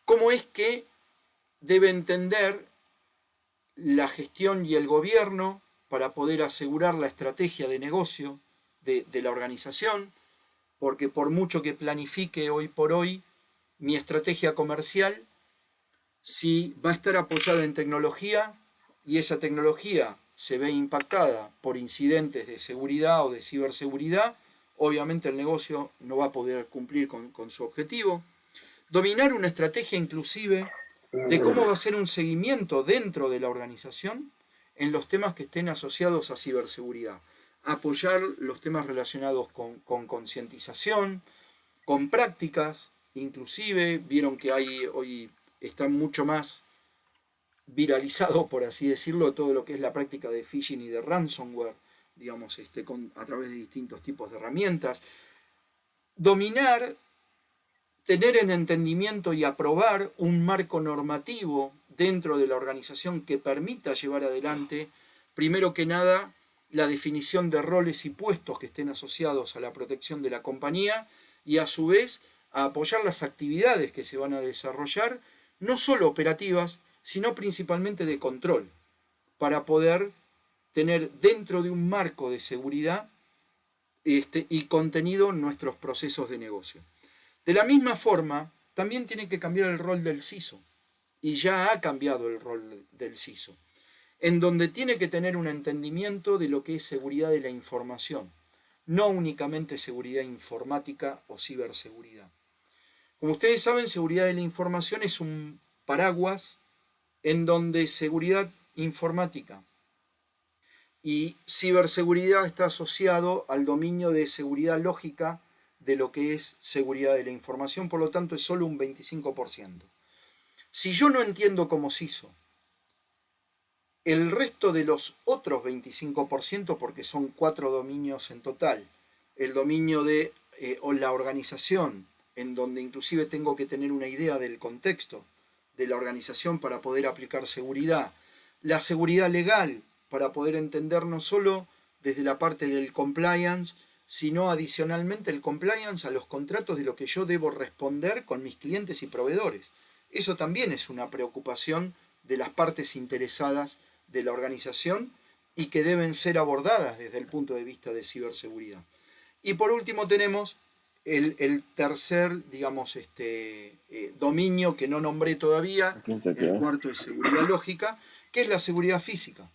¿Cómo es que debe entender la gestión y el gobierno para poder asegurar la estrategia de negocio de la organización? Porque por mucho que planifique hoy por hoy mi estrategia comercial, si va a estar apoyada en tecnología y esa tecnología se ve impactada por incidentes de seguridad o de ciberseguridad, obviamente el negocio no va a poder cumplir con su objetivo. Dominar una estrategia inclusive de cómo va a ser un seguimiento dentro de la organización en los temas que estén asociados a ciberseguridad. Apoyar los temas relacionados con concientización, con prácticas, inclusive vieron que hay hoy está mucho más viralizado, por así decirlo, todo lo que es la práctica de phishing y de ransomware, digamos, a través de distintos tipos de herramientas. Dominar, tener en entendimiento y aprobar un marco normativo dentro de la organización que permita llevar adelante, primero que nada, la definición de roles y puestos que estén asociados a la protección de la compañía y a su vez a apoyar las actividades que se van a desarrollar, no solo operativas, sino principalmente de control, para poder tener dentro de un marco de seguridad y contenido nuestros procesos de negocio. De la misma forma, también tiene que cambiar el rol del CISO, y ya ha cambiado el rol del CISO, en donde tiene que tener un entendimiento de lo que es seguridad de la información, no únicamente seguridad informática o ciberseguridad. Como ustedes saben, seguridad de la información es un paraguas en donde seguridad informática y ciberseguridad está asociado al dominio de seguridad lógica de lo que es seguridad de la información, por lo tanto es solo un 25%. Si yo no entiendo como CISO el resto de los otros 25%, porque son 4 dominios en total, el dominio de la organización, en donde inclusive tengo que tener una idea del contexto de la organización para poder aplicar seguridad, la seguridad legal, para poder entender no solo desde la parte del compliance, sino adicionalmente el compliance a los contratos de lo que yo debo responder con mis clientes y proveedores. Eso también es una preocupación de las partes interesadas de la organización y que deben ser abordadas desde el punto de vista de ciberseguridad. Y por último tenemos el tercer, digamos, dominio que no nombré todavía, el cuarto es seguridad lógica, que es la seguridad física,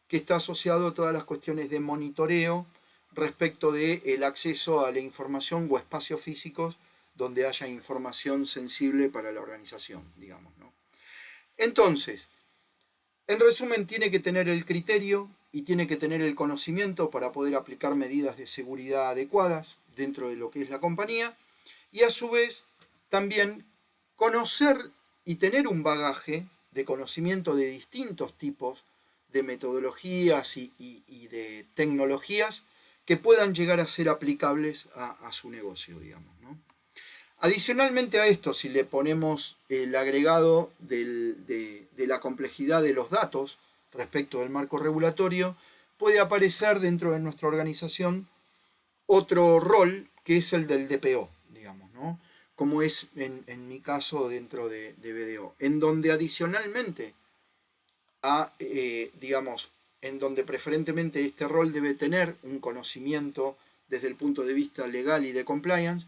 que está asociado a todas las cuestiones de monitoreo respecto del acceso a la información o espacios físicos donde haya información sensible para la organización, digamos, ¿no? Entonces, en resumen, tiene que tener el criterio y tiene que tener el conocimiento para poder aplicar medidas de seguridad adecuadas dentro de lo que es la compañía y a su vez también conocer y tener un bagaje de conocimiento de distintos tipos de metodologías y de tecnologías que puedan llegar a ser aplicables a su negocio, digamos, ¿no? Adicionalmente a esto, si le ponemos el agregado de la complejidad de los datos respecto del marco regulatorio, puede aparecer dentro de nuestra organización otro rol que es el del DPO, digamos, ¿no? Como es en mi caso dentro de BDO, en donde adicionalmente digamos, en donde preferentemente este rol debe tener un conocimiento desde el punto de vista legal y de compliance,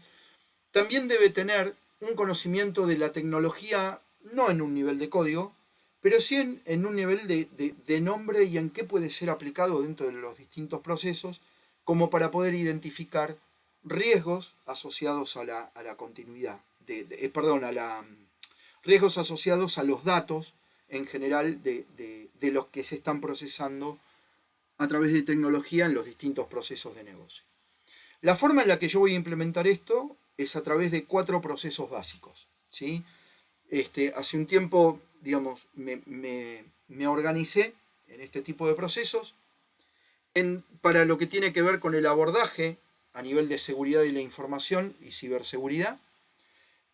también debe tener un conocimiento de la tecnología, no en un nivel de código, pero sí en un nivel de nombre y en qué puede ser aplicado dentro de los distintos procesos, como para poder identificar riesgos asociados a la continuidad, riesgos asociados a los datos en general de los que se están procesando a través de tecnología en los distintos procesos de negocio. La forma en la que yo voy a implementar esto es a través de 4 procesos básicos, ¿sí? Hace un tiempo, digamos, me organicé en este tipo de procesos para lo que tiene que ver con el abordaje a nivel de seguridad de la información y ciberseguridad,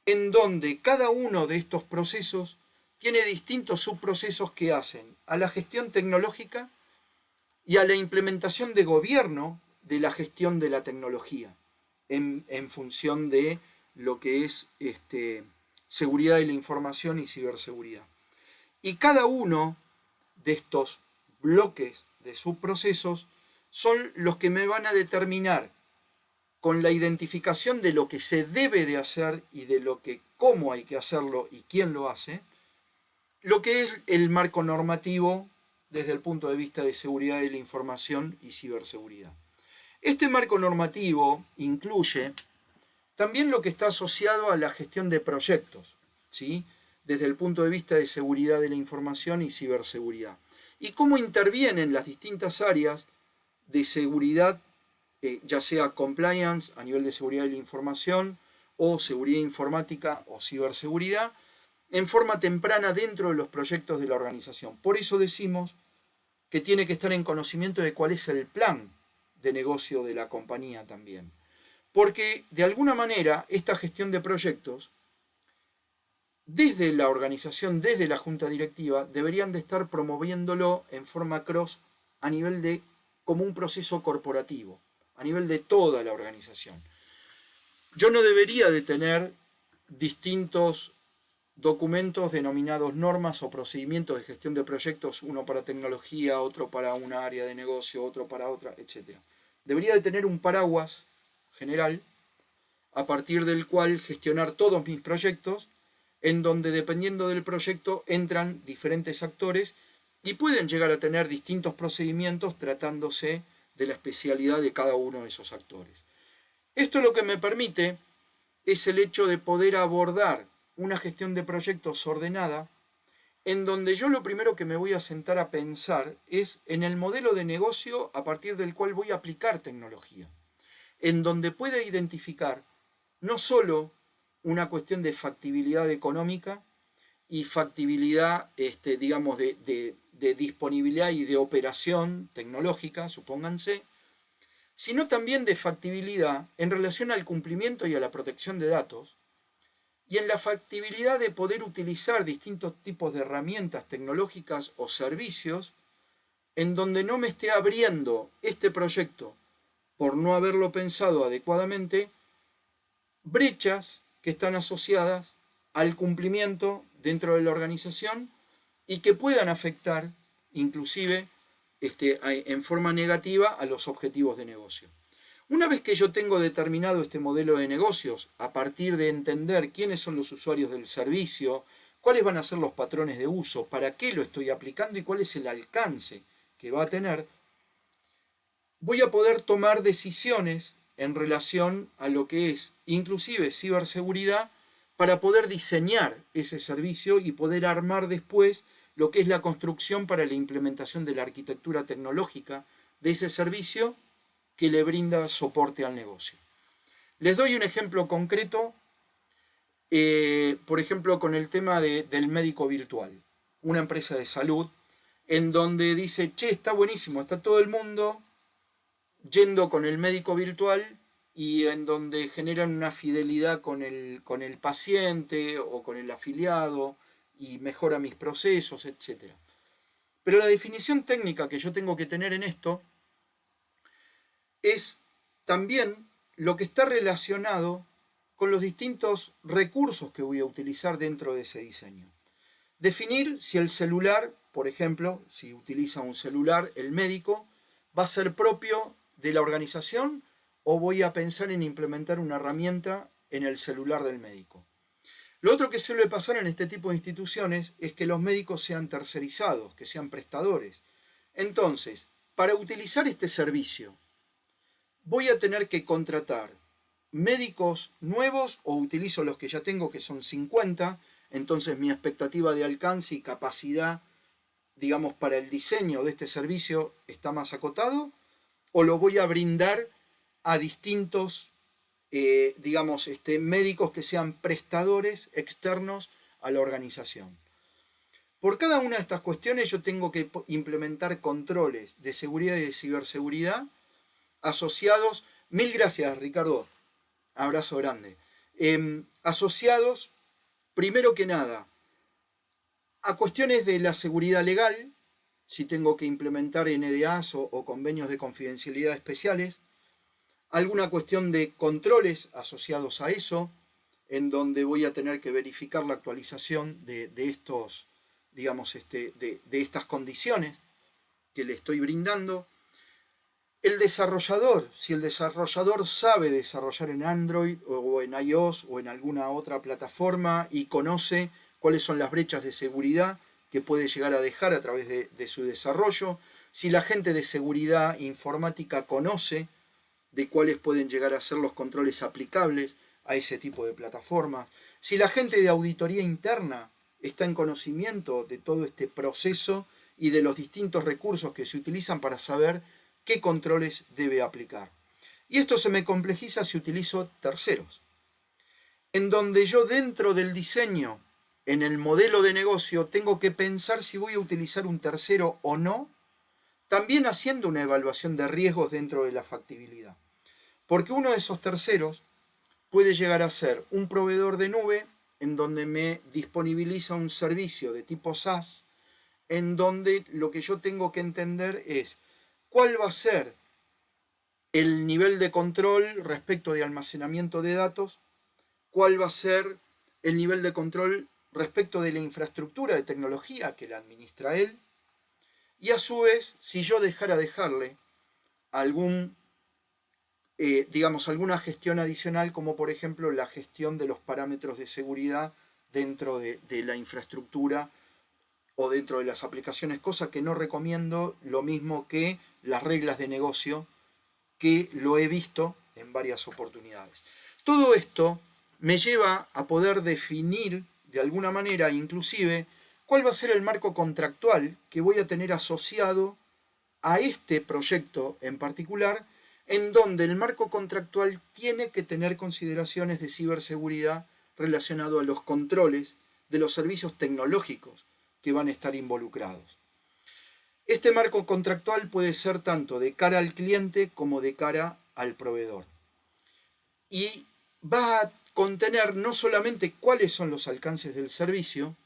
en donde cada uno de estos procesos tiene distintos subprocesos que hacen a la gestión tecnológica y a la implementación de gobierno de la gestión de la tecnología en función de lo que es seguridad de la información y ciberseguridad. Y cada uno de estos bloques de subprocesos son los que me van a determinar, con la identificación de lo que se debe de hacer y de lo que cómo hay que hacerlo y quién lo hace, lo que es el marco normativo desde el punto de vista de seguridad de la información y ciberseguridad. Este marco normativo incluye también lo que está asociado a la gestión de proyectos, ¿sí? Desde el punto de vista de seguridad de la información y ciberseguridad. Y cómo intervienen las distintas áreas de seguridad, ya sea compliance a nivel de seguridad de la información, o seguridad informática o ciberseguridad, en forma temprana dentro de los proyectos de la organización. Por eso decimos que tiene que estar en conocimiento de cuál es el plan de negocio de la compañía también. Porque de alguna manera esta gestión de proyectos, desde la organización, desde la junta directiva, deberían de estar promoviéndolo en forma cross a nivel de como un proceso corporativo, a nivel de toda la organización. Yo no debería de tener distintos documentos denominados normas o procedimientos de gestión de proyectos, uno para tecnología, otro para una área de negocio, otro para otra, etc. Debería de tener un paraguas general a partir del cual gestionar todos mis proyectos, en donde dependiendo del proyecto entran diferentes actores y pueden llegar a tener distintos procedimientos tratándose de la especialidad de cada uno de esos actores. Esto lo que me permite es el hecho de poder abordar una gestión de proyectos ordenada, en donde yo lo primero que me voy a sentar a pensar es en el modelo de negocio a partir del cual voy a aplicar tecnología, en donde pueda identificar no solo una cuestión de factibilidad económica y factibilidad, digamos, de disponibilidad y de operación tecnológica, supónganse, sino también de factibilidad en relación al cumplimiento y a la protección de datos, y en la factibilidad de poder utilizar distintos tipos de herramientas tecnológicas o servicios en donde no me esté abriendo este proyecto por no haberlo pensado adecuadamente, brechas que están asociadas al cumplimiento dentro de la organización y que puedan afectar inclusive en forma negativa a los objetivos de negocio. Una vez que yo tengo determinado este modelo de negocios, a partir de entender quiénes son los usuarios del servicio, cuáles van a ser los patrones de uso, para qué lo estoy aplicando y cuál es el alcance que va a tener, voy a poder tomar decisiones en relación a lo que es inclusive ciberseguridad para poder diseñar ese servicio y poder armar después lo que es la construcción para la implementación de la arquitectura tecnológica de ese servicio que le brinda soporte al negocio. Les doy un ejemplo concreto, por ejemplo, con el tema del médico virtual. Una empresa de salud en donde dice, che, está buenísimo, está todo el mundo yendo con el médico virtual y en donde generan una fidelidad con el paciente o con el afiliado y mejora mis procesos, etc. Pero la definición técnica que yo tengo que tener en esto es también lo que está relacionado con los distintos recursos que voy a utilizar dentro de ese diseño. Definir si el celular, por ejemplo, si utiliza un celular el médico, va a ser propio de la organización o voy a pensar en implementar una herramienta en el celular del médico. Lo otro que suele pasar en este tipo de instituciones es que los médicos sean tercerizados, que sean prestadores. Entonces, para utilizar este servicio, voy a tener que contratar médicos nuevos o utilizo los que ya tengo, que son 50, entonces mi expectativa de alcance y capacidad, digamos, para el diseño de este servicio está más acotado, o lo voy a brindar a distintos, digamos, médicos que sean prestadores externos a la organización. Por cada una de estas cuestiones yo tengo que implementar controles de seguridad y de ciberseguridad asociados, mil gracias Ricardo, abrazo grande, asociados primero que nada a cuestiones de la seguridad legal, si tengo que implementar NDAs o convenios de confidencialidad especiales, alguna cuestión de controles asociados a eso, en donde voy a tener que verificar la actualización de estos, digamos, de estas condiciones que le estoy brindando. El desarrollador, si el desarrollador sabe desarrollar en Android o en iOS o en alguna otra plataforma y conoce cuáles son las brechas de seguridad que puede llegar a dejar a través de su desarrollo, si la gente de seguridad informática conoce de cuáles pueden llegar a ser los controles aplicables a ese tipo de plataformas, si la gente de auditoría interna está en conocimiento de todo este proceso y de los distintos recursos que se utilizan para saber qué controles debe aplicar. Y esto se me complejiza si utilizo terceros, en donde yo dentro del diseño, en el modelo de negocio, tengo que pensar si voy a utilizar un tercero o no, también haciendo una evaluación de riesgos dentro de la factibilidad. Porque uno de esos terceros puede llegar a ser un proveedor de nube en donde me disponibiliza un servicio de tipo SaaS, en donde lo que yo tengo que entender es cuál va a ser el nivel de control respecto de almacenamiento de datos, cuál va a ser el nivel de control respecto de la infraestructura de tecnología que la administra él, y a su vez, si yo dejara dejarle algún, digamos, alguna gestión adicional, como por ejemplo la gestión de los parámetros de seguridad dentro de la infraestructura o dentro de las aplicaciones, cosa que no recomiendo, lo mismo que las reglas de negocio, que lo he visto en varias oportunidades. Todo esto me lleva a poder definir de alguna manera, inclusive, cuál va a ser el marco contractual que voy a tener asociado a este proyecto en particular, en donde el marco contractual tiene que tener consideraciones de ciberseguridad relacionado a los controles de los servicios tecnológicos que van a estar involucrados. Este marco contractual puede ser tanto de cara al cliente como de cara al proveedor. Y va a contener no solamente cuáles son los alcances del servicio,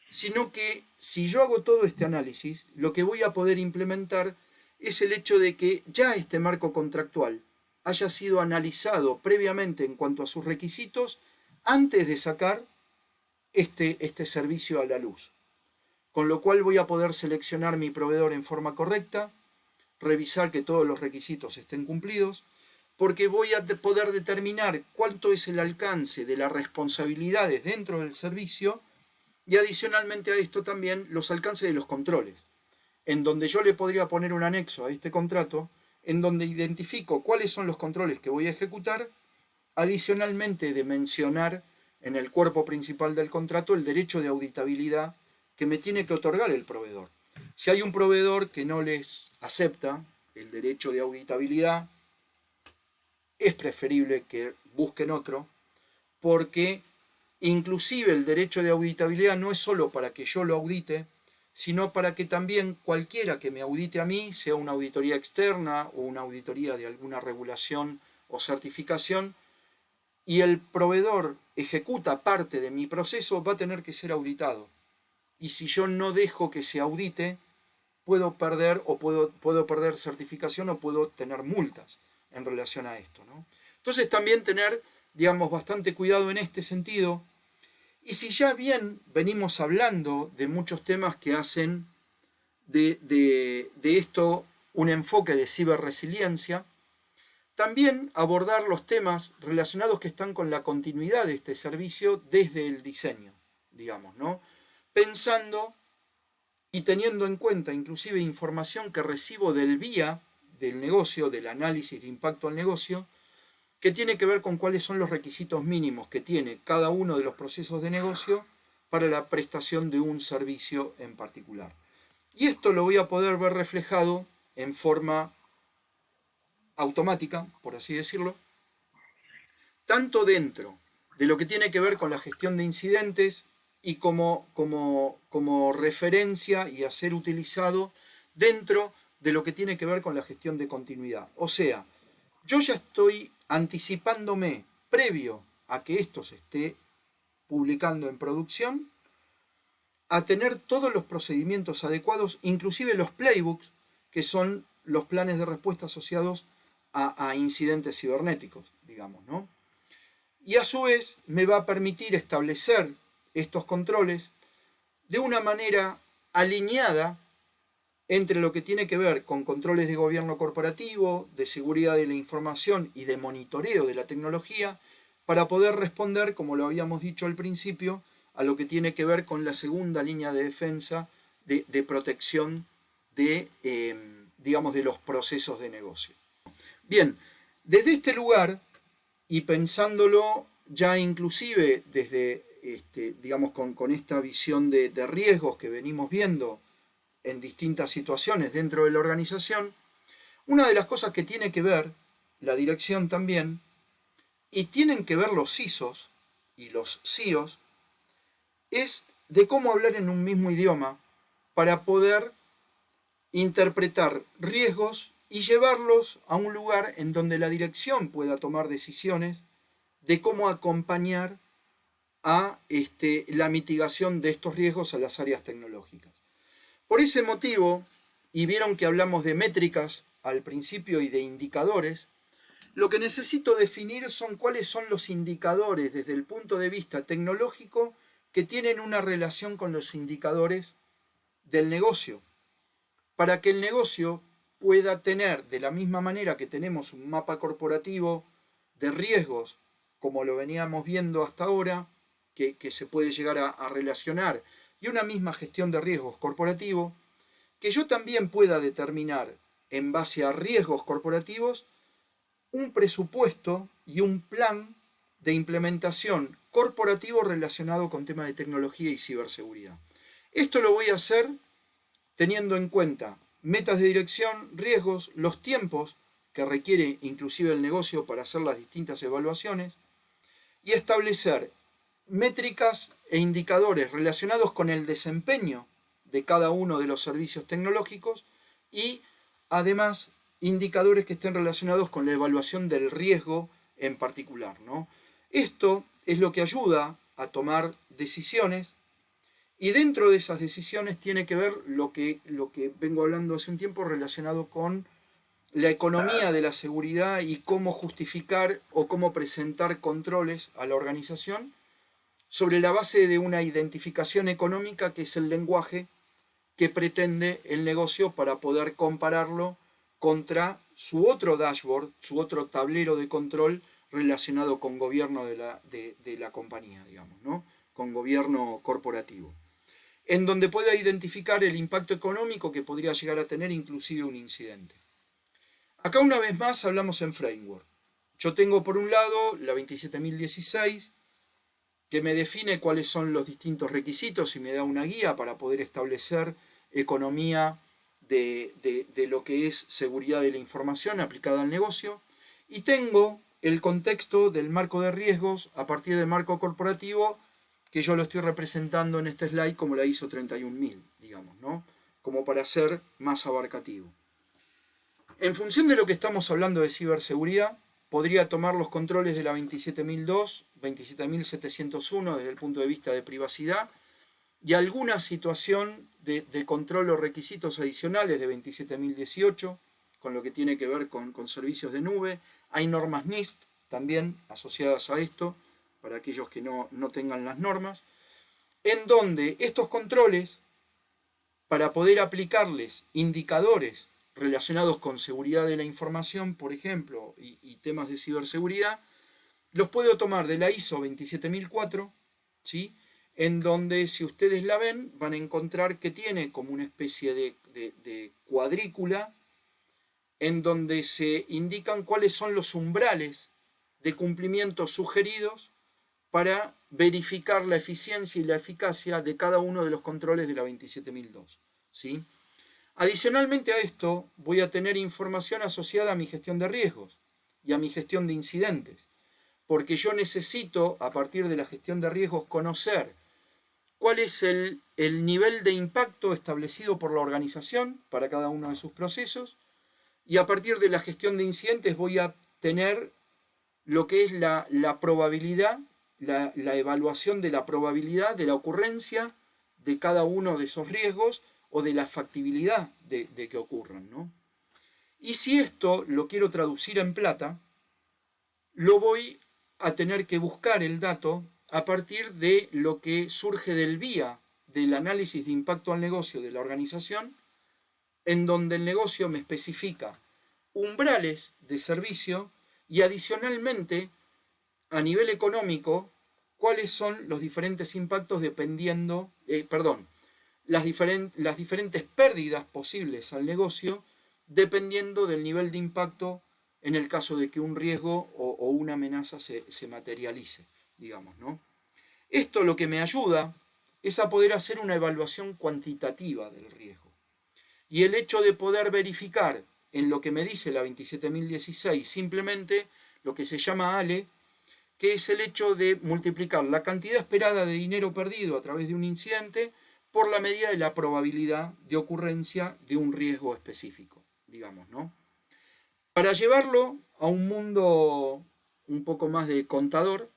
sino que si yo hago todo este análisis, lo que voy a poder implementar es el hecho de que ya este marco contractual haya sido analizado previamente en cuanto a sus requisitos antes de sacar este servicio a la luz. Con lo cual voy a poder seleccionar mi proveedor en forma correcta, revisar que todos los requisitos estén cumplidos, porque voy a poder determinar cuánto es el alcance de las responsabilidades dentro del servicio y adicionalmente a esto también los alcances de los controles, en donde yo le podría poner un anexo a este contrato, en donde identifico cuáles son los controles que voy a ejecutar, adicionalmente de mencionar en el cuerpo principal del contrato el derecho de auditabilidad que me tiene que otorgar el proveedor. Si hay un proveedor que no les acepta el derecho de auditabilidad, es preferible que busquen otro, porque inclusive el derecho de auditabilidad no es solo para que yo lo audite, sino para que también cualquiera que me audite a mí, sea una auditoría externa o una auditoría de alguna regulación o certificación, y el proveedor ejecuta parte de mi proceso, va a tener que ser auditado. Y si yo no dejo que se audite, puedo perder o puedo perder certificación o puedo tener multas en relación a esto, ¿no? Entonces también tener, digamos, bastante cuidado en este sentido. Y si ya bien venimos hablando de muchos temas que hacen de esto un enfoque de ciberresiliencia, también abordar los temas relacionados que están con la continuidad de este servicio desde el diseño, digamos, ¿no? Pensando y teniendo en cuenta inclusive información que recibo del vía del negocio, del análisis de impacto al negocio, que tiene que ver con cuáles son los requisitos mínimos que tiene cada uno de los procesos de negocio para la prestación de un servicio en particular. Y esto lo voy a poder ver reflejado en forma automática, por así decirlo, tanto dentro de lo que tiene que ver con la gestión de incidentes y como referencia y a ser utilizado dentro de lo que tiene que ver con la gestión de continuidad. O sea, yo ya estoy anticipándome previo a que esto se esté publicando en producción, a tener todos los procedimientos adecuados, inclusive los playbooks, que son los planes de respuesta asociados a incidentes cibernéticos, digamos, ¿no? Y a su vez me va a permitir establecer estos controles de una manera alineada entre lo que tiene que ver con controles de gobierno corporativo, de seguridad de la información y de monitoreo de la tecnología, para poder responder, como lo habíamos dicho al principio, a lo que tiene que ver con la segunda línea de defensa de protección de, digamos, de los procesos de negocio. Bien, desde este lugar, y pensándolo ya inclusive desde, digamos, con esta visión de riesgos que venimos viendo en distintas situaciones dentro de la organización, una de las cosas que tiene que ver la dirección también, y tienen que ver los CISOs y los CIOs, es de cómo hablar en un mismo idioma para poder interpretar riesgos y llevarlos a un lugar en donde la dirección pueda tomar decisiones de cómo acompañar a la mitigación de estos riesgos a las áreas tecnológicas. Por ese motivo, y vieron que hablamos de métricas al principio y de indicadores, lo que necesito definir son cuáles son los indicadores desde el punto de vista tecnológico que tienen una relación con los indicadores del negocio, para que el negocio pueda tener, de la misma manera que tenemos un mapa corporativo de riesgos, como lo veníamos viendo hasta ahora, que se puede llegar a relacionar, y una misma gestión de riesgos corporativo, que yo también pueda determinar, en base a riesgos corporativos, un presupuesto y un plan de implementación corporativo relacionado con temas de tecnología y ciberseguridad. Esto lo voy a hacer teniendo en cuenta metas de dirección, riesgos, los tiempos que requiere inclusive el negocio para hacer las distintas evaluaciones y establecer métricas e indicadores relacionados con el desempeño de cada uno de los servicios tecnológicos y además indicadores que estén relacionados con la evaluación del riesgo en particular, ¿no? Esto es lo que ayuda a tomar decisiones y dentro de esas decisiones tiene que ver lo que vengo hablando hace un tiempo relacionado con la economía de la seguridad y cómo justificar o cómo presentar controles a la organización sobre la base de una identificación económica que es el lenguaje que pretende el negocio para poder compararlo contra su otro dashboard, su otro tablero de control relacionado con gobierno de la compañía, digamos, ¿no? Con gobierno corporativo, en donde pueda identificar el impacto económico que podría llegar a tener inclusive un incidente. Acá una vez más hablamos en framework. Yo tengo por un lado la 27016, que me define cuáles son los distintos requisitos y me da una guía para poder establecer economía de lo que es seguridad de la información aplicada al negocio. Y tengo el contexto del marco de riesgos a partir del marco corporativo, que yo lo estoy representando en este slide como la ISO 31000, digamos, ¿no? Como para ser más abarcativo. En función de lo que estamos hablando de ciberseguridad, podría tomar los controles de la 27002, 27701 desde el punto de vista de privacidad y alguna situación de control o requisitos adicionales de 27018, con lo que tiene que ver con servicios de nube. Hay normas NIST también asociadas a esto, para aquellos que no tengan las normas, en donde estos controles, para poder aplicarles indicadores relacionados con seguridad de la información, por ejemplo, y temas de ciberseguridad, los puedo tomar de la ISO 27004, ¿sí? En donde, si ustedes la ven, van a encontrar que tiene como una especie de cuadrícula en donde se indican cuáles son los umbrales de cumplimiento sugeridos para verificar la eficiencia y la eficacia de cada uno de los controles de la 27002, ¿sí? Adicionalmente a esto, voy a tener información asociada a mi gestión de riesgos y a mi gestión de incidentes, porque yo necesito, a partir de la gestión de riesgos, conocer cuál es el nivel de impacto establecido por la organización para cada uno de sus procesos, y a partir de la gestión de incidentes voy a tener lo que es la probabilidad, la evaluación de la probabilidad de la ocurrencia de cada uno de esos riesgos o de la factibilidad de que ocurran, ¿no? Y si esto lo quiero traducir en plata, lo voy a tener que buscar el dato a partir de lo que surge del vía del análisis de impacto al negocio de la organización, en donde el negocio me especifica umbrales de servicio y adicionalmente a nivel económico cuáles son los diferentes impactos dependiendo, las diferentes pérdidas posibles al negocio dependiendo del nivel de impacto en el caso de que un riesgo o una amenaza se materialice, digamos, ¿no? Esto lo que me ayuda es a poder hacer una evaluación cuantitativa del riesgo. Y el hecho de poder verificar en lo que me dice la 27016 simplemente lo que se llama ALE, que es el hecho de multiplicar la cantidad esperada de dinero perdido a través de un incidente por la medida de la probabilidad de ocurrencia de un riesgo específico, digamos, ¿no? Para llevarlo a un mundo un poco más de contador,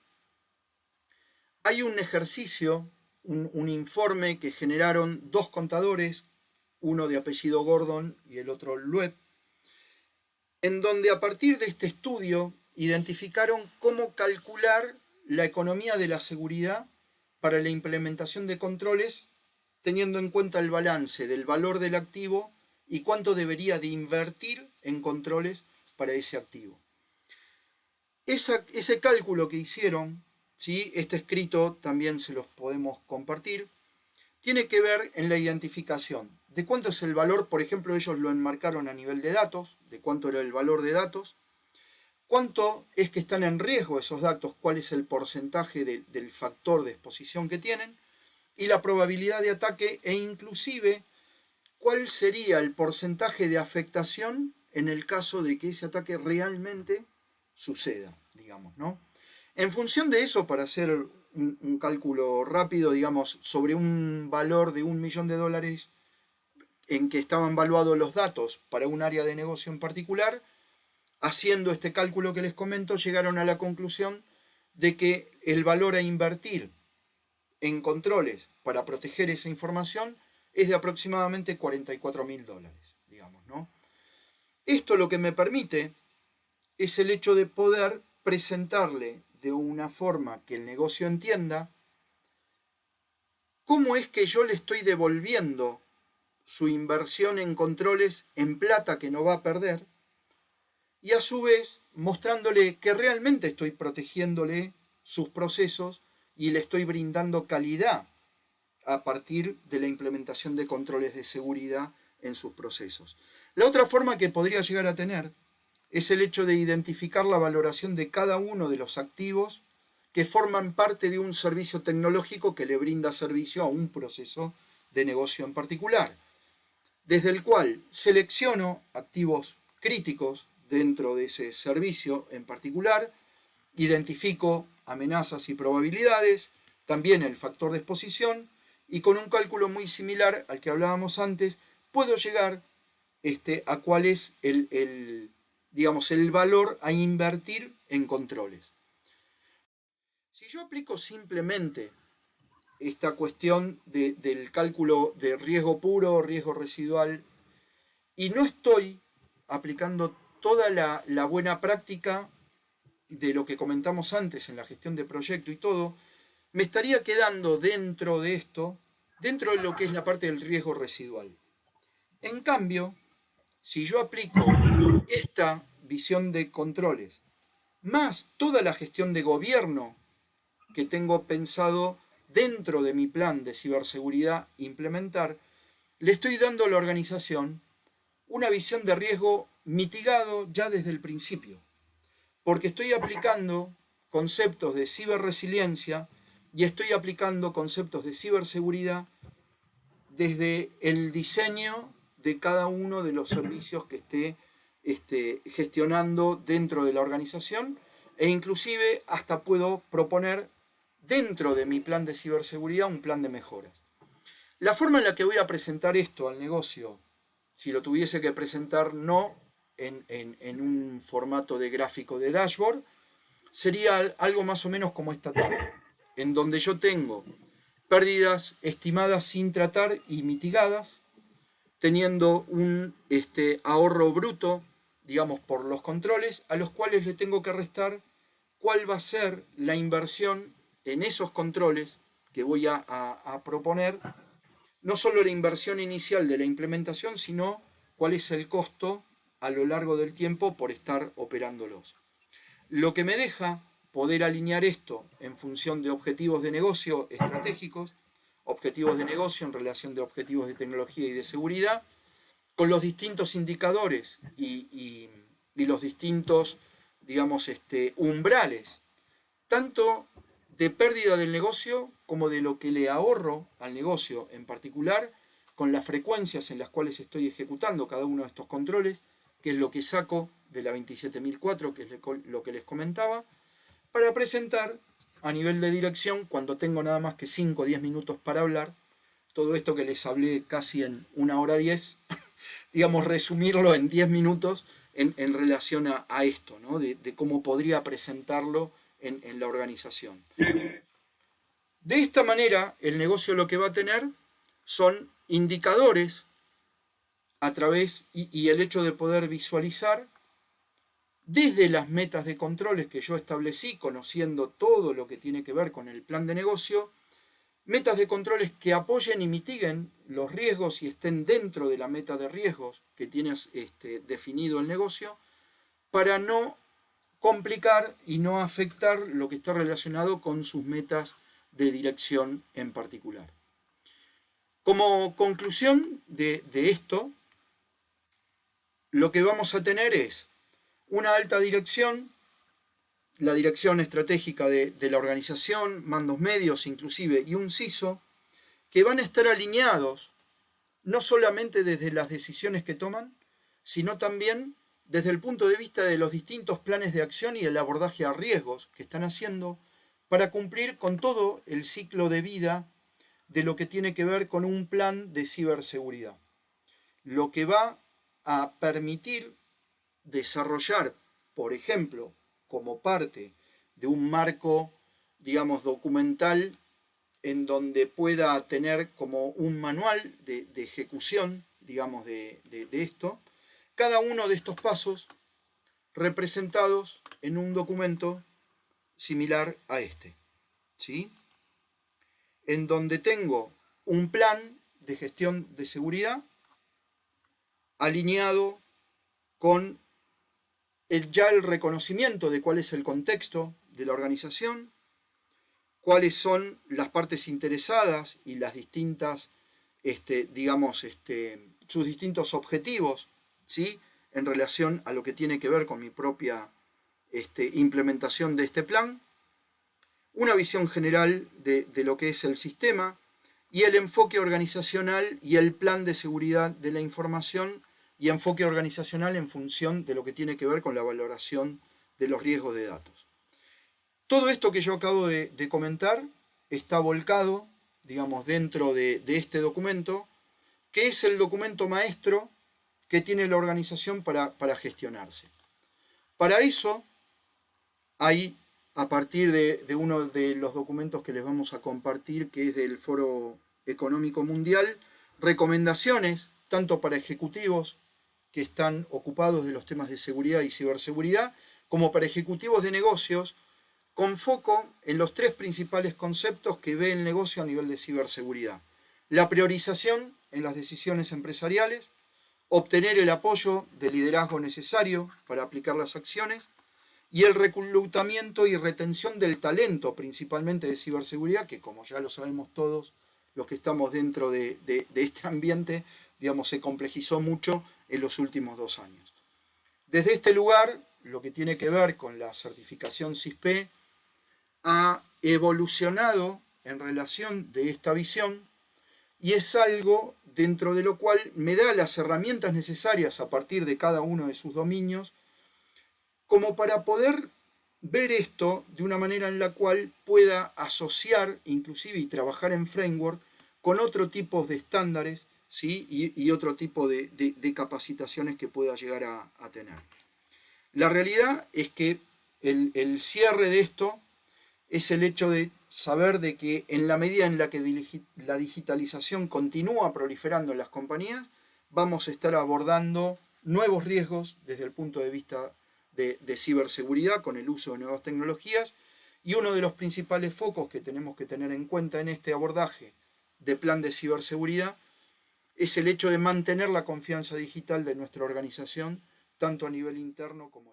hay un ejercicio, un informe que generaron dos contadores, uno de apellido Gordon y el otro Loeb, en donde a partir de este estudio identificaron cómo calcular la economía de la seguridad para la implementación de controles, teniendo en cuenta el balance del valor del activo y cuánto debería de invertir en controles para ese activo. Ese cálculo que hicieron, ¿sí? Este escrito también se los podemos compartir, tiene que ver en la identificación de cuánto es el valor. Por ejemplo, ellos lo enmarcaron a nivel de datos, de cuánto era el valor de datos, cuánto es que están en riesgo esos datos, cuál es el porcentaje del factor de exposición que tienen, y la probabilidad de ataque, e inclusive cuál sería el porcentaje de afectación en el caso de que ese ataque realmente suceda, digamos, ¿no? En función de eso, para hacer un cálculo rápido, digamos, sobre un valor de $1 millón en que estaban valuados los datos para un área de negocio en particular, haciendo este cálculo que les comento, llegaron a la conclusión de que el valor a invertir en controles para proteger esa información es de aproximadamente $44.000, digamos, ¿no? Esto lo que me permite es el hecho de poder presentarle de una forma que el negocio entienda cómo es que yo le estoy devolviendo su inversión en controles en plata que no va a perder, y a su vez mostrándole que realmente estoy protegiéndole sus procesos y le estoy brindando calidad a partir de la implementación de controles de seguridad en sus procesos. La otra forma que podría llegar a tener es el hecho de identificar la valoración de cada uno de los activos que forman parte de un servicio tecnológico que le brinda servicio a un proceso de negocio en particular, desde el cual selecciono activos críticos dentro de ese servicio en particular, identifico amenazas y probabilidades, también el factor de exposición, y con un cálculo muy similar al que hablábamos antes, puedo llegar a cuál es digamos, el valor a invertir en controles. Si yo aplico simplemente esta cuestión del cálculo de riesgo puro, riesgo residual, y no estoy aplicando toda la buena práctica de lo que comentamos antes en la gestión de proyecto y todo, me estaría quedando dentro de esto, dentro de lo que es la parte del riesgo residual. En cambio, si yo aplico esta visión de controles, más toda la gestión de gobierno que tengo pensado dentro de mi plan de ciberseguridad implementar, le estoy dando a la organización una visión de riesgo mitigado ya desde el principio, porque estoy aplicando conceptos de ciberresiliencia y estoy aplicando conceptos de ciberseguridad desde el diseño de cada uno de los servicios que esté gestionando dentro de la organización, e inclusive hasta puedo proponer dentro de mi plan de ciberseguridad un plan de mejoras. La forma en la que voy a presentar esto al negocio, si lo tuviese que presentar no en un formato de gráfico de dashboard, sería algo más o menos como esta tabla, en donde yo tengo pérdidas estimadas sin tratar y mitigadas, teniendo un ahorro bruto, digamos, por los controles, a los cuales le tengo que restar cuál va a ser la inversión en esos controles que voy a proponer, no solo la inversión inicial de la implementación, sino cuál es el costo a lo largo del tiempo por estar operándolos. Lo que me deja poder alinear esto en función de objetivos de negocio estratégicos, objetivos de negocio en relación de objetivos de tecnología y de seguridad, con los distintos indicadores y los distintos, digamos, umbrales, tanto de pérdida del negocio como de lo que le ahorro al negocio en particular, con las frecuencias en las cuales estoy ejecutando cada uno de estos controles, que es lo que saco de la 27004, que es lo que les comentaba, para presentar a nivel de dirección, cuando tengo nada más que 5 o 10 minutos para hablar, todo esto que les hablé casi en 1 hora 10, digamos, resumirlo en 10 minutos en relación a esto, ¿no? De cómo podría presentarlo en la organización. De esta manera, el negocio lo que va a tener son indicadores a través y el hecho de poder visualizar desde las metas de controles que yo establecí, conociendo todo lo que tiene que ver con el plan de negocio, metas de controles que apoyen y mitiguen los riesgos y estén dentro de la meta de riesgos que tiene definido el negocio, para no complicar y no afectar lo que está relacionado con sus metas de dirección en particular. Como conclusión de esto, lo que vamos a tener es una alta dirección, la dirección estratégica de la organización, mandos medios inclusive, y un CISO, que van a estar alineados no solamente desde las decisiones que toman, sino también desde el punto de vista de los distintos planes de acción y el abordaje a riesgos que están haciendo para cumplir con todo el ciclo de vida de lo que tiene que ver con un plan de ciberseguridad. Lo que va a permitir desarrollar, por ejemplo, como parte de un marco, digamos, documental en donde pueda tener como un manual de ejecución, digamos, de esto, cada uno de estos pasos representados en un documento similar a este, ¿sí? En donde tengo un plan de gestión de seguridad alineado con ya el reconocimiento de cuál es el contexto de la organización, cuáles son las partes interesadas y las distintas, sus distintos objetivos, ¿sí? En relación a lo que tiene que ver con mi propia implementación de este plan, una visión general de lo que es el sistema y el enfoque organizacional y el plan de seguridad de la información y enfoque organizacional en función de lo que tiene que ver con la valoración de los riesgos de datos. Todo esto que yo acabo de comentar está volcado, digamos, dentro de este documento, que es el documento maestro que tiene la organización para gestionarse. Para eso hay, a partir de uno de los documentos que les vamos a compartir, que es del Foro Económico Mundial, recomendaciones tanto para ejecutivos que están ocupados de los temas de seguridad y ciberseguridad, como para ejecutivos de negocios, con foco en los 3 principales conceptos que ve el negocio a nivel de ciberseguridad. La priorización en las decisiones empresariales, obtener el apoyo de liderazgo necesario para aplicar las acciones, y el reclutamiento y retención del talento, principalmente de ciberseguridad, que como ya lo sabemos todos los que estamos dentro de este ambiente, digamos, se complejizó mucho en los últimos 2 años. Desde este lugar, lo que tiene que ver con la certificación CISP ha evolucionado en relación de esta visión y es algo dentro de lo cual me da las herramientas necesarias a partir de cada uno de sus dominios como para poder ver esto de una manera en la cual pueda asociar inclusive y trabajar en framework con otro tipo de estándares, ¿sí? y otro tipo de capacitaciones que pueda llegar a tener. La realidad es que el cierre de esto es el hecho de saber de que en la medida en la que la digitalización continúa proliferando en las compañías, vamos a estar abordando nuevos riesgos desde el punto de vista de ciberseguridad con el uso de nuevas tecnologías, y uno de los principales focos que tenemos que tener en cuenta en este abordaje de plan de ciberseguridad es el hecho de mantener la confianza digital de nuestra organización, tanto a nivel interno como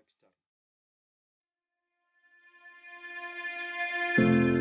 externo.